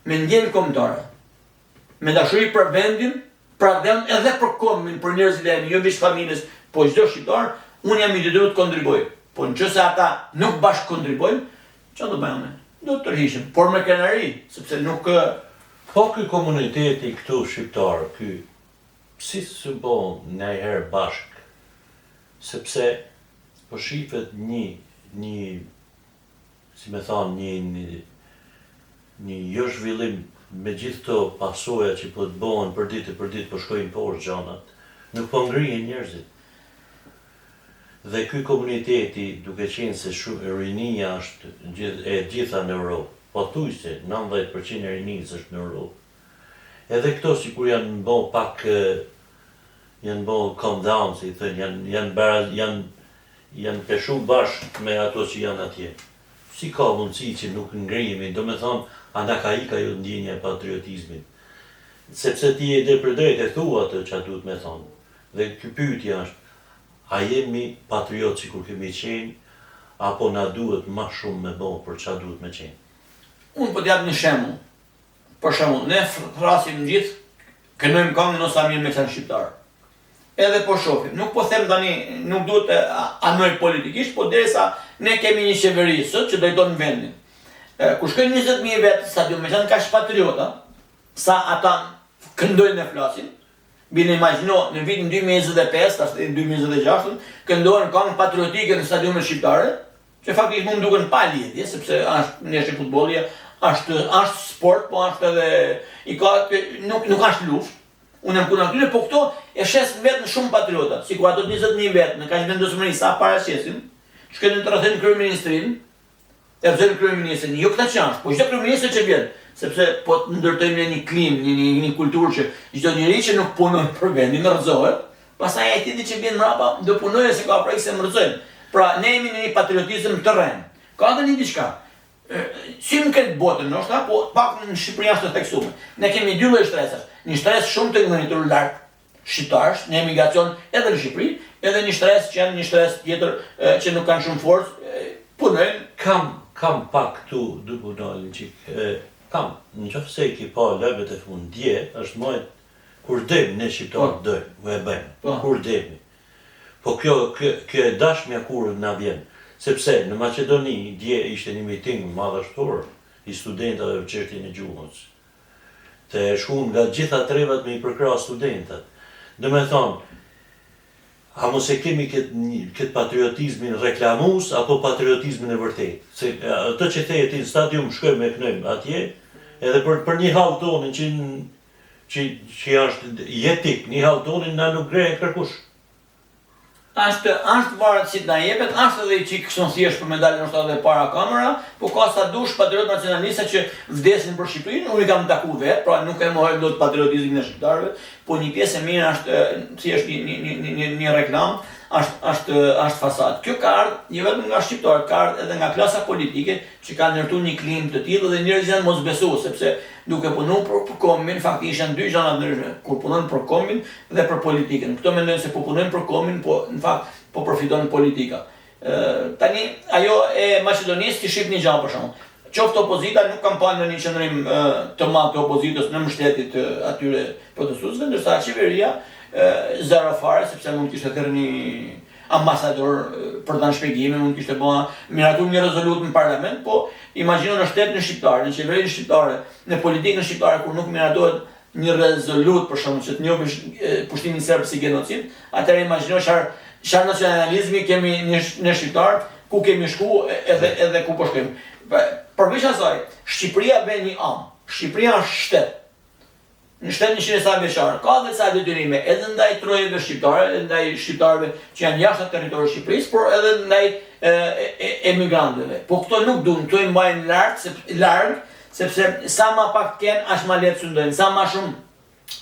[SPEAKER 2] me ndjenjë kombëtare, me dashuri për vendin, pra edhe për kombin, për njerëzit e mi, jo veç familjes, po çdo shqiptar, unë jam i detyruar të kontribuoj. Po nëse ata nuk bashkë kontribuojnë, çfarë do bëjmë ne? Do të tërhiqem, por me krenari, sepse nuk
[SPEAKER 1] po ky komuniteti këtu shqiptar, si së bo njëherë bashk, sepse po shifet një si me thonë, një jo zhvillim me gjithë këto pasoja që po të bohen për ditë po shkojnë poshtë gjanat, nuk po ngrihen njerëzit. Dhe ky komuniteti, duke qenë se rinia është e gjitha në Europë, pothuajse 90% e rinisë është në Europë. Edhe këto sikur janë bo pak, janë bo calm down, si thënë, janë peshu bashkë me ato që janë atje. Si ka mundësi që nuk ngrihemi, do me thonë, anakaika jo ndjenja e patriotizmit. Sepse ti e dhe për drejt e thua atë që duhet me thonë. Dhe ky pyetja është, a jemi patriot si kur kemi qenë, apo na duhet ma shumë me bo për që duhet me qenë?
[SPEAKER 2] Unë po t'jap një shembull. Për shembull, ne thrasim gjithë, kënojmë këngë në Samir Meksan shqiptar. Edhe po shohim, nuk po them tani, nuk duhet të anoj politikisht, po derisa ne kemi një qeveri sot që drejton vendin. Kur shkojnë 20.000 vetë stadium Meksan ka patriota, sa ata këndojnë e flasin. Bine imagjino, në vitin 2025, ashtë 2026, këndohen këngë patriotike në stadiumet shqiptare, që faktikisht mund duken pa lidhje, sepse është ndeshje futbolli, është sport, po është edhe nuk është luftë. Unë jam kundër atyre, po këto e shes vetë në shumë patriota, sikur ato 20.000 vetë në kaq vendosmëri sa paraqesin, shkojnë të rrethin kryeministrin, e vëzën kryeministrin, jo këta që është, po çdo kryeminist që vjen, sepse po të ndërtojmë në një klimë, një kulturë që çdo njeri që nuk punon për vendin rrëzohet, pastaj ai tjetri që vjen mbrapa do punojë se ka prej se mrzojnë. Pra ne jemi në një patriotizëm të rrem. Ka edhe një diçka. Si në këtë botën, ndoshta, po pak në Shqipëri është të theksuar. Ne kemi dy lloj shtresash. Një stres shumë të ngritur lart shqiptarësh në emigracion edhe në Shqipëri, edhe një stres që janë një stres tjetër që nuk kanë shumë forcë, punojnë.
[SPEAKER 1] Kam pak këtu duke dalë çik. Kam, nëse ki pa lëbet e fundje, është më kur demi ne shqiptarë dojmë, u e bëjmë. Kur demi. Po kjo e dashmja kur na vjen. Sepse në Maqedoni dje ishte një miting madhështor i studentave në çështjen e gjuhës. Të shkuan nga gjitha trevat me i përkrah studentat. Do me thonë, a mos e kemi këtë patriotizmin reklamus apo patriotizmin e vërtet? Se ato që thejet në stadium shkojmë e kënojmë atje, Edhe për një hall tonin që është jetik, një hall tonin na nuk gre kërkush.
[SPEAKER 2] Ashtë varet si t'na jepet, ashtë edhe i qikë kështon thjesht për medalën nështë edhe para kamera, po ka sa dush patriot nacionalista që vdesin për Shqipërinë, unë i kam taku vetë, pra nuk e mohojmë do të patriotizmin e shqiptarëve, po një pjesë e mirë është thjesht një reklam, është fasad. Kjo ka ardhur jo vetëm nga shqiptarët, ka ardhur edhe nga klasa politike që ka ndërtuar një klim të tillë dhe njerëzit janë mosbesues sepse duke punuar për kombin, faktikisht janë dy gjëra ndryshme, kur punon për kombin dhe për politikën. Këto mendojnë se po punojnë për kombin, po në fakt po përfiton politika. Tani ajo e Maqedonisë ti shih një gjë për shembull. Qoftë opozita nuk kam parë ndonjë qendrim të madh të opozitës në mbështetje të atyre protestuesve, ndërsa qeveria zero fare, sepse mund kishte thërë një ambasador për të shpjegime, mund kishte miratuar një rezolut në parlament, po imagjino në shtetin shqiptar, në qeverinë shqiptare, në politikën shqiptare kur nuk miratohet një rezolut për shkak që të njohësh pushtimin serb si genocid, atëherë imagjino çfarë nacionalizmi kemi në shqiptar, ku kemi shku edhe ku po shkojmë. Përveç asaj, Shqipëria bën një anë. Shqipëria është shtet. Në shtetin 100 sa vjeçar, ka dhe ca detyrime edhe ndaj trojeve shqiptare, edhe ndaj shqiptarëve që janë jashtë territorit të Shqipërisë, por edhe ndaj emigrantëve. Po këto nuk duhen, këto i mbajnë larg, sepse sa më pak të kenë, aq më lehtë sundojnë, sa më shumë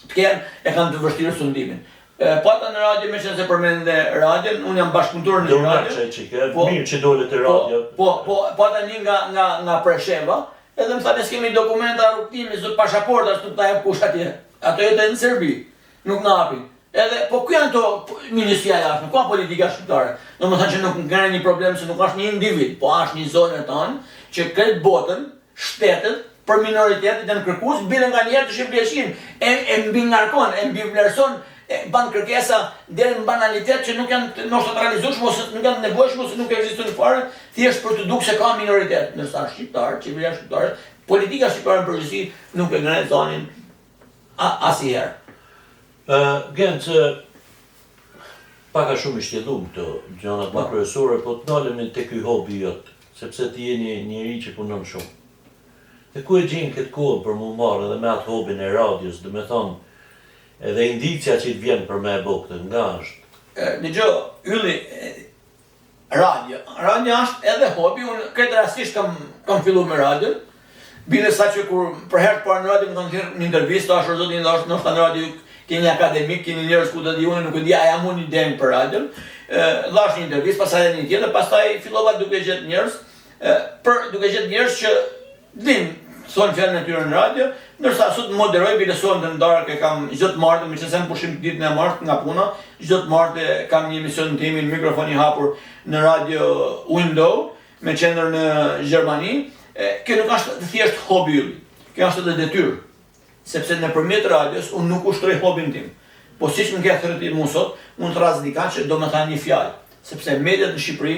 [SPEAKER 2] të kenë e kanë të vështirë sundimin. Pata në radio, me që nëse përmende radion, unë jam bashkëpunëtor në radio.
[SPEAKER 1] Mirë që dole të radio.
[SPEAKER 2] Pata një nga Presheva, edhe më thane s'kemi dokumenta rrugtimi, zë pashaporta, s'tuk ta jep kush atje. Ato jetë në Serbi, nuk në apin. Po ku janë to ministria jashtë, ku janë politika shqiptare? Në më thënë që nuk nga një problem se nuk është një individ, po është një zonë e tanë që këtë botën, shtetet, për minoritetet e në kërkus, bile nga njerë të shqipërieshin, e mbi ngarkon, e mbi vlerëson, ban kërkesa deri në banalitet që nuk janë nështë të realizueshme ose nuk janë nevojshme ose nuk ekzistojnë fare, thjesht për të dukë se ka minoritet, ndërsa shqiptar, qeveria shqiptare, politika shqiptare në përgjithësi nuk e ngre zonin asnjëherë.
[SPEAKER 1] Genç, paka shumë i shtjellum këto gjërat më kryesore, po të ndalemi te ky hobi jot, sepse ti je një njeri që punon shumë. Dhe ku e gjen këtë kohë për mu marrë edhe me atë hobin e radios, dhe me thonë, edhe indicia që të vjen për me e bokët, nga është?
[SPEAKER 2] Në gjë, ylli, radio është edhe hobi, unë këtë rastisht kam fillu me radio, bile sa që kur për herë parë në radio më kanë thirrë një intervistë, ashtë zotin dhe është nështë në radio, keni akademik, keni njerëz ku të di unë, nuk e di, a jam unë një demë për radio, dhash një intervistë, pastaj edhe një tjetër, pastaj fillova duke gjetë njerëz që din thonë fjallën e tyre në radio, ndërsa sot moderoj, bile sonë të ndarë kam çdo të martë, me që se më pushim ditën e martë nga puna, çdo të martë kam një emision në timi, në mikrofon i hapur në radio Window, me qendër në Gjermani. Kjo nuk është thjesht hobi yll, kjo është edhe detyrë, sepse nëpërmjet radios unë nuk ushtroj hobin tim. Po siç më ke thënë ti mua sot, unë të rrezikoj që do më thani një fjalë, sepse mediat në Shqipëri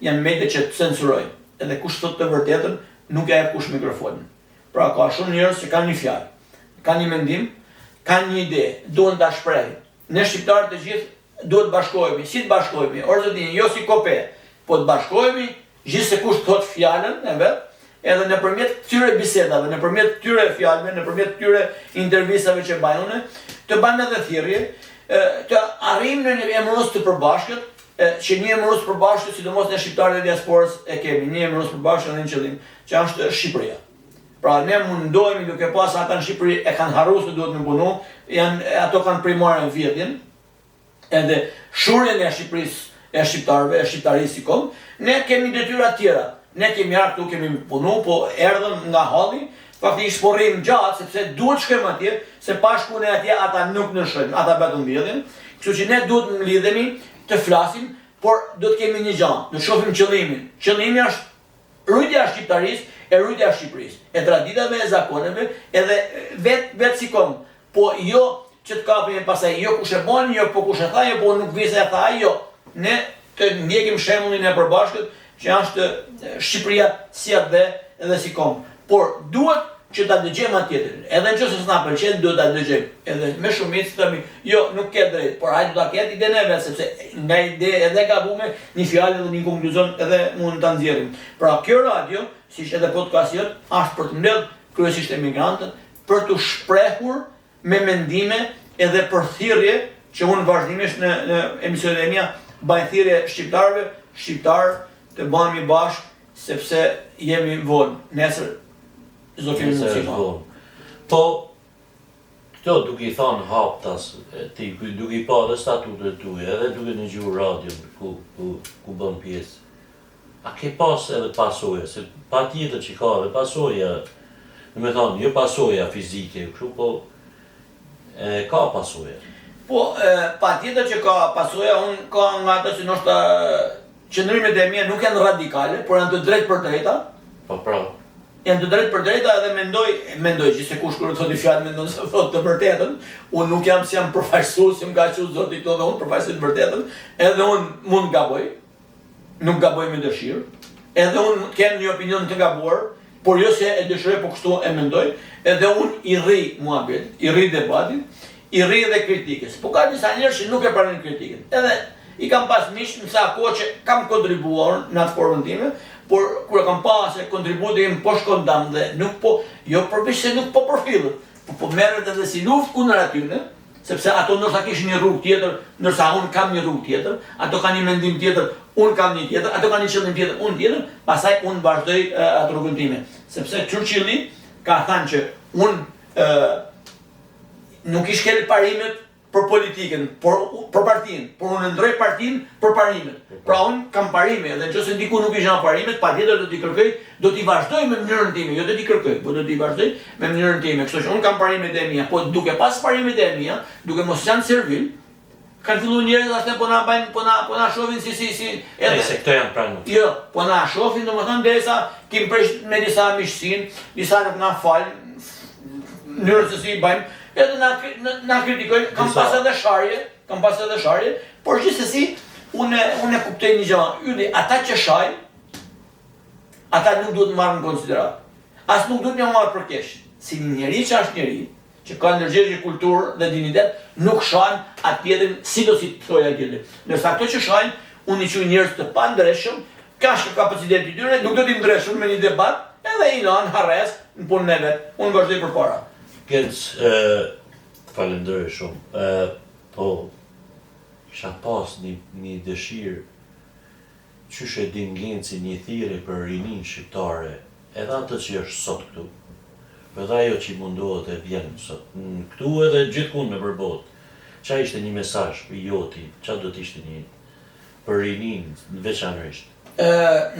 [SPEAKER 2] janë media që censurojnë, edhe kush thotë të vërtetën nuk ja jep kush mikrofonin. Pra ka shumë njerëz që kanë një fjalë, kanë një mendim, kanë një ide, duan ta shprehin. Ne shqiptarët të gjithë duhet bashkohemi. Si të bashkohemi? Orzotin, jo si kope, po të bashkohemi, gjithse kush thot fjalën e vet, edhe nëpërmjet këtyre bisedave, nëpërmjet këtyre fjalëve, nëpërmjet këtyre intervistave që bajone, të bëjmë edhe thirrje, të arrijmë në një emëros të përbashkët, që një emëros të përbashkët, sidomos ne shqiptarët e diasporës e kemi, një emëros të përbashkët edhe në qëllim, që është Shqipëria. Pra ne mundohemi duke pas ata në Shqipëri e kanë harruar se duhet me punu, ato kanë primare në vjedhjen, edhe shurjen e Shqipërisë, e shqiptarëve, e shqiptarisë si kom, ne kemi detyra tjera. Ne kemi ardhur këtu, kemi punu, po erdhëm nga halli, faktikisht po rrim gjatë, sepse duhet shkojmë atje, se pa shkuar atje ata nuk në shojnë, ata betën vjedhjen. Kështu që ne duhet të mlidhemi, të flasim, por do të kemi një gjë, do të shohim qëllimin. Qëllimi është rujtja e shqiptarisë, e rujtja e Shqipërisë, e traditave e zakoneve, edhe vetë si kom, po jo që të kapim e pasaj, jo kush e bën, jo po kush e tha, jo po nuk vise e tha, jo. Ne të ndjekim shembullin e përbashkët, që është Shqipëria si atë edhe si kom. Por duhet që ta dëgjojmë atjetrin. Edhe nëse s'na pëlqen, duhet ta dëgjojmë. Edhe me shumicë themi, jo, nuk ke drejt, por hajde ta ketë idenë vetë, sepse nga ide edhe gabume, një fjalë dhe një konkluzion edhe mund ta nxjerrim. Pra kjo radio, siç edhe podcasti jot, është për të mbledh kryesisht emigrantët, për të shprehur me mendime edhe për thirrje që unë vazhdimisht në emisionet e mia baj thirrje shqiptarëve, shqiptarë të bëhemi bashkë sepse jemi vonë. Nesër çdo kemi mundësi.
[SPEAKER 1] Po këto duke i thënë haptas, ti duke i pa dhe statutet tuaja, edhe duke në gjuhë radion ku bën pjesë. A ke pas edhe pasoja, se pa tjetër që ka edhe pasoja, në me thonë, jo pasoja fizike, kështu, po ka pasoja.
[SPEAKER 2] Po, pa tjetër që ka pasoja, unë ka nga të që nështë qëndrimet e mia nuk janë radikale, por janë të drejtë për drejta.
[SPEAKER 1] Po pra.
[SPEAKER 2] Janë të drejtë për drejta edhe mendoj që se kush kur thotë fjalë mendon se thotë të vërtetën. Unë nuk jam si jam përfaqësues, si më ka thënë zoti këto dhe unë përfaqësoj të vërtetën, edhe unë mund gaboj. Nuk gaboj me dëshirë. Edhe unë kem një opinion të gabuar, por jo se e dëshiroj, po kështu e mendoj. Edhe unë i rri muhabetit, i rri debatit, i rri edhe kritikës. Po ka disa njerëz që nuk e pranojnë kritikën. Edhe i kam pas miq në sa kohë që kam kontribuar në atë formën time, por kur e kam pasë kontributi im po shkon dam dhe nuk po, jo përveç se nuk po përfillet, po merret edhe si luftë kundër atyre, sepse ato ndoshta kishin një rrugë tjetër, ndërsa unë kam një rrugë tjetër, ato kanë një mendim tjetër, unë kam një tjetër, ato kanë një qëllim tjetër, unë tjetër, pastaj unë vazhdoj atë rrugën time. Sepse Churchilli ka thënë që unë nuk i shkel parimet për politikën, për partinë, por unë ndroj partinë për parimet. Pra unë kam parime, dhe nëse diku nuk isha parimet, patjetër do t'i kërkoj, do t'i vazhdoj me mënyrën time, jo do t'i kërkoj, po do t'i vazhdoj me mënyrën time. Kështu që unë kam parimet e mia, po duke pas parimet e mia, duke mos janë servil, kanë filluar njerëz ashtu po na bajnë, po na shohin si
[SPEAKER 1] edhe se këto janë pranë.
[SPEAKER 2] Jo, po na shohin domethënë derisa kim presh me disa miqësinë, disa nuk na falin, mënyrën se si bajnë. Edhe na kritikojnë, kam pas edhe sharje, por gjithsesi unë kuptoj një gjë, ylli ata që shajnë, ata nuk duhet të marrën në konsiderat. As nuk duhet të marrë për keq. Si një njeri që është njeri, që ka ndërgjegjje kulturë dhe dinjitet, nuk shajnë atë tjetrin sidosi të thoja gjë. Ndërsa ato që shajnë, unë i quaj njerëz të pandreshëm, ka kapacitet të tyre, nuk do t'i ndreshën me një debat, edhe i lanë harres në punën e vet. Unë vazhdoj përpara.
[SPEAKER 1] Gjenc, falenderoj shumë, po kisha pas një dëshirë qysh e din Genci një thirrje për rinin shqiptare, edhe atë që është sot këtu, edhe ajo që i mundohet e vjen sot, këtu edhe gjithkund në përbot, qa ishte një mesazh për joti, qa do t'ishte një për rinin veçanërisht?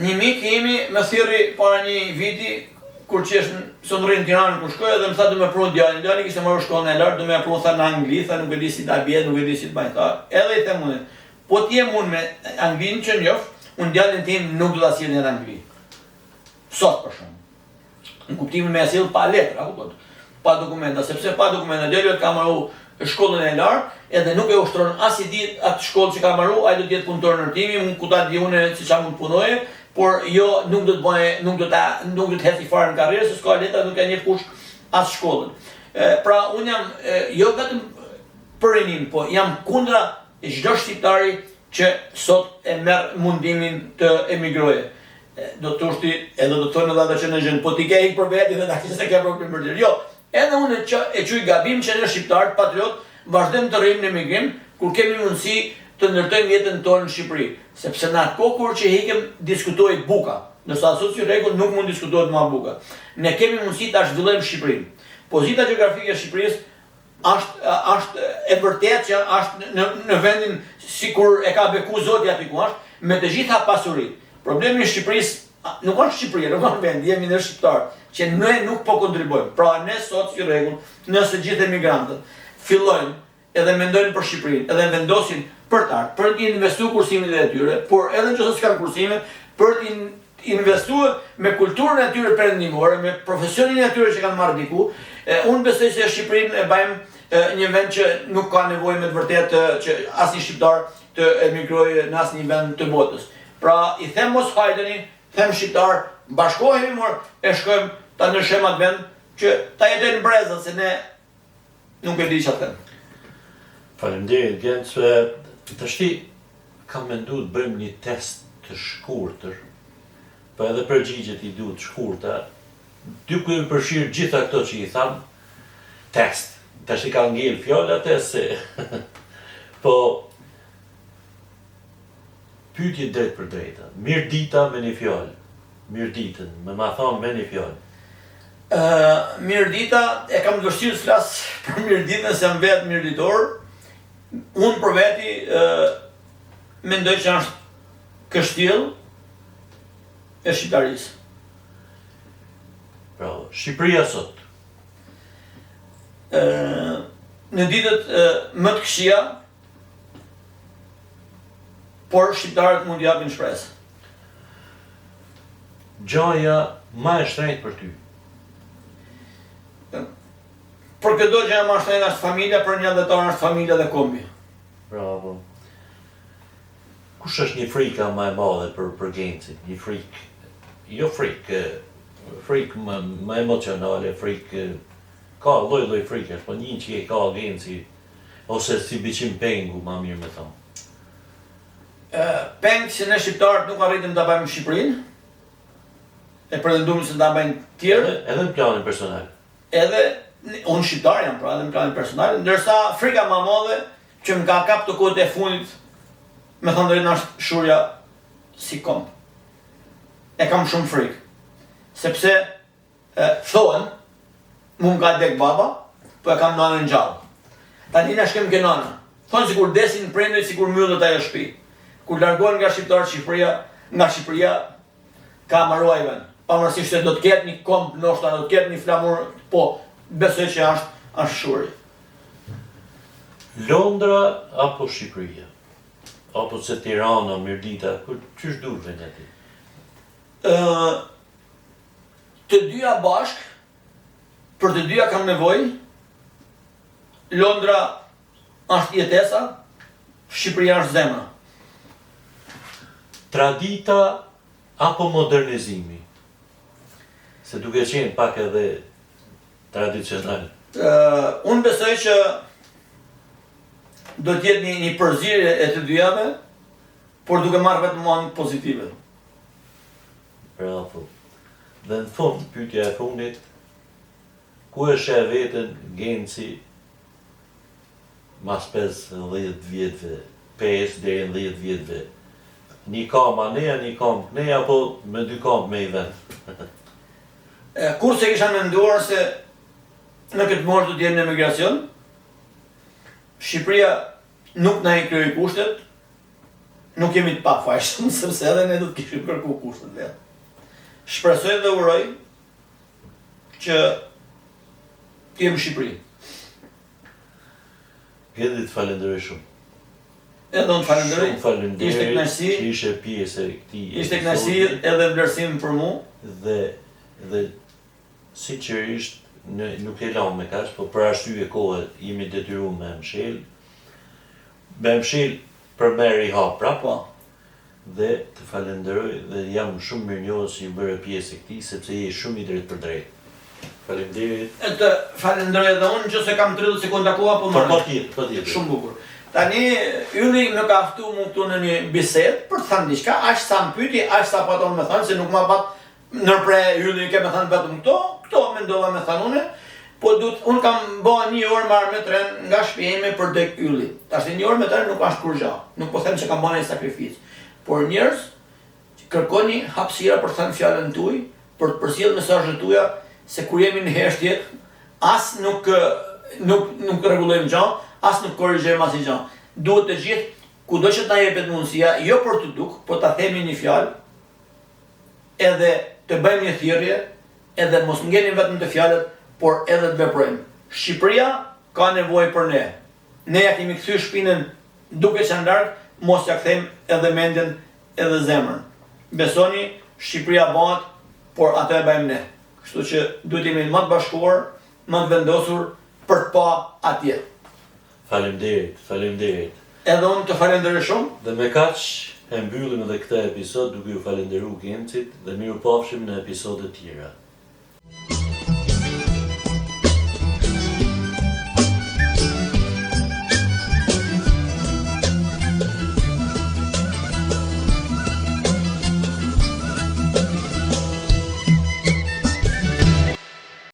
[SPEAKER 2] Një mik jemi më thirri para një viti, kur që është sot rrinë në Tiranë kur shkoj edhe më tha do më prunë djalin. Djali kishte marrë shkollën e lartë, do më prunë tha në angli, tha nuk e di si ta bjet, nuk e di si të bëj tha. Edhe i them unë, po ti jam unë me anglin që njoh, unë djalin tim nuk do ta sjell në angli. Sot për shkak. Në kuptimin me sjell pa letra, apo pa dokumenta, sepse pa dokumenta djali ka marrë shkollën e lartë edhe nuk e ushtron as i ditë atë shkollë që ka marrë, ai do të jetë punëtor në ndërtimi, unë ku ta di unë si çfarë mund punoje. Por jo, nuk do të bëjë, nuk do të heci fare në karrierë, se s'ka letra, nuk ka një kush as shkollën. Pra, unë jam, jo vetëm për rinin, po jam kundra çdo shqiptari që sot e merr mundimin të emigroje. Do të thoshti, edhe do të thonë edhe ata që në gjën, po ti ke ik për veti dhe ta kishe se ke problem për tjerë. Jo, edhe unë e quaj gabim që në shqiptar, patriot, vazhdojmë të rrim në emigrim, kur kemi mundësi të ndërtojmë jetën tonë në Shqipëri, sepse në atë kohë kur që hikem diskutohet buka, ndërsa sot si rregull nuk mund diskutohet më buka. Ne kemi mundësi ta zhvillojmë Shqipërinë. Pozita gjeografike e Shqipërisë është e vërtetë që është në vendin sikur e ka beku Zoti aty ku është, me të gjitha pasuritë. Problemi i Shqipërisë nuk është Shqipëria, nuk është vendi, jemi ne shqiptarë, që ne nuk po kontribuojmë. Pra ne sot si rregull, nëse gjithë emigrantët fillojnë edhe mendojnë për Shqipërinë, edhe vendosin për të investuar kursimin e tyre, por edhe nëse s'kan kursime, për të investuar me kulturën e tyre perëndimore, me profesionin e tyre që kanë marrë diku. Unë besoj se Shqipërinë e bëjmë një vend që nuk ka nevojë me të vërtetë që asnjë shqiptar të emigrojë në asnjë vend të botës. Pra i them mos hajdeni, them shqiptar, bashkohemi mor, e shkojmë ta ndryshojmë atë vend që ta jetojnë brezat, se ne nuk e di çfarë them.
[SPEAKER 1] Faleminderit, Genc. Tashti kam menduar të bëjmë një test të shkurtër, po edhe përgjigjet i duhet shkurta, duke përfshirë gjitha këto që i tham, test. Tash i ka ngel fjallat e se po pyetje drejt për drejta. Mirë dita me një fjalë. Mirë ditën, me ma thonë me një fjalë.
[SPEAKER 2] Mirë dita, e kam të vështirë të flas për mirë ditën se më vetë mirë ditor. Unë për veti mendoj që është kështjell e shqiptarisë.
[SPEAKER 1] Bravo. Shqipëria sot.
[SPEAKER 2] Në ditët më të këqija, por shqiptarët mund t'japin shpresë.
[SPEAKER 1] Gjaja ma e shtrenjtë për ty.
[SPEAKER 2] Për këto gjaja ma e shtrenjtë është familja, për një adhetar është familja dhe kombi.
[SPEAKER 1] Bravo. Kush është një frika ma e madhe për Gencin? Një frikë, jo frikë më emocionale, frikë, ka lloj frikësh, po një që e ka Genci, ose si biçim pengu, ma mirë me thonë.
[SPEAKER 2] Peng që ne shqiptarët nuk arritëm ta bëjmë në Shqipërinë, e pretendojmë se ta bëjnë tjerë.
[SPEAKER 1] Edhe në planin personal.
[SPEAKER 2] Edhe unë shqiptar jam, pra edhe në planin personal, ndërsa frika më e madhe që më ka kap të kohët e fundit, me thënë drejtën është shurja si komp. E kam shumë frikë. Sepse thonë, mu më ka dek baba, po e kam nanën gjallë. Tani na shkem ke nana. Thonë sikur desin prindrit, sikur mbyllet ajo shtëpi. Kur largohen nga shqiptarët nga Shqipëria, ka marruaj vend. Pavarësisht se do të ketë një komp, ndoshta do të ketë një flamur, po besoj që është shuri.
[SPEAKER 1] Londra apo Shqipëria? Apo se Tirana, Mirdita, ç'është duhet aty?
[SPEAKER 2] Të dyja bashk, për të dyja kam nevojë. Londra është jetesa, Shqipëria është zemra.
[SPEAKER 1] Tradita apo modernizimi? Se duke qenë pak edhe tradicional.
[SPEAKER 2] Unë besoj që do t'jetë një përzierje e të dyjave, por duke marrë vetëm anë pozitive.
[SPEAKER 1] Bravo. Dhe në fund, pyetja e fundit, ku e sheh veten Genci mas 5-10 vjetëve, 5 deri në 10 vjetëve? Një kam aneja, një kam këneja, apo me 2 kam me i vend?
[SPEAKER 2] Kurse kisha menduar se në këtë moshë do të jemi në emigracion, Shqipëria nuk na i krijoi kushtet, nuk jemi të pafajshëm, sepse edhe ne do të kishim kërku kushtet vetë. Shpresoj dhe uroj që të jemi Shqipëri.
[SPEAKER 1] Gedi të falenderoj shumë.
[SPEAKER 2] Edhe unë falenderoj.
[SPEAKER 1] Shumë falenderoj.
[SPEAKER 2] Ishte kënaqësi.
[SPEAKER 1] Që ishe pjesë e këtij.
[SPEAKER 2] Ishte kënaqësi edhe vlerësim për mua.
[SPEAKER 1] Dhe sinqerisht nuk e lam me kaq, po për arsye kohe jemi detyruar me mshël. Me mshël për merr i hap prap.
[SPEAKER 2] Po.
[SPEAKER 1] Dhe të falenderoj dhe jam shumë mirënjohës që ju bëre pjesë e këtij, sepse je shumë i drejtë për drejtë. Faleminderit.
[SPEAKER 2] Të falenderoj edhe unë, nëse kam 30 sekonda kohë apo më.
[SPEAKER 1] Patjetër.
[SPEAKER 2] Shumë bukur. Tani ylli më ka ftuar mua këtu në një bisedë për të thënë diçka, aq sa më pyeti, aq sa paton më thënë, se nuk ma pat nërpre ylli ke më thënë vetëm këto mendova me thënë une, po unë kam bërë 1 orë marrë me tren nga shtëpia ime për tek ylli. Tash 1 orë me tren nuk është kur gjë. Nuk po them se kam bërë një sakrificë. Por njerëz, kërkoni hapësira për të thënë fjalën tuaj, për të përcjellë mesazhet tuaja, se kur jemi në heshtje, as nuk rregullojmë gjë, as nuk korrigjojmë asnjë gjë. Duhet të gjithë, kudo që ta jepet mundësia, jo për të duk, po ta themi një fjalë, edhe të bëjmë një thirrje, edhe mos ngelim vetëm të fjalët, por edhe të veprojmë. Shqipëria ka nevojë për ne. Ne ja kemi kthyer shpinën duke qenë larg, mos ja kthejmë edhe mendjen edhe zemrën. Besoni, Shqipëria bëhet, por atë e bëjmë ne. Kështu që duhet jemi më të bashkuar, më të vendosur për të pa atje.
[SPEAKER 1] Faleminderit.
[SPEAKER 2] Edhe unë të falenderoj shumë.
[SPEAKER 1] Dhe me kaq e mbyllim edhe këtë episod duke ju falenderuar Gencit dhe mirupafshim në episode të tjera.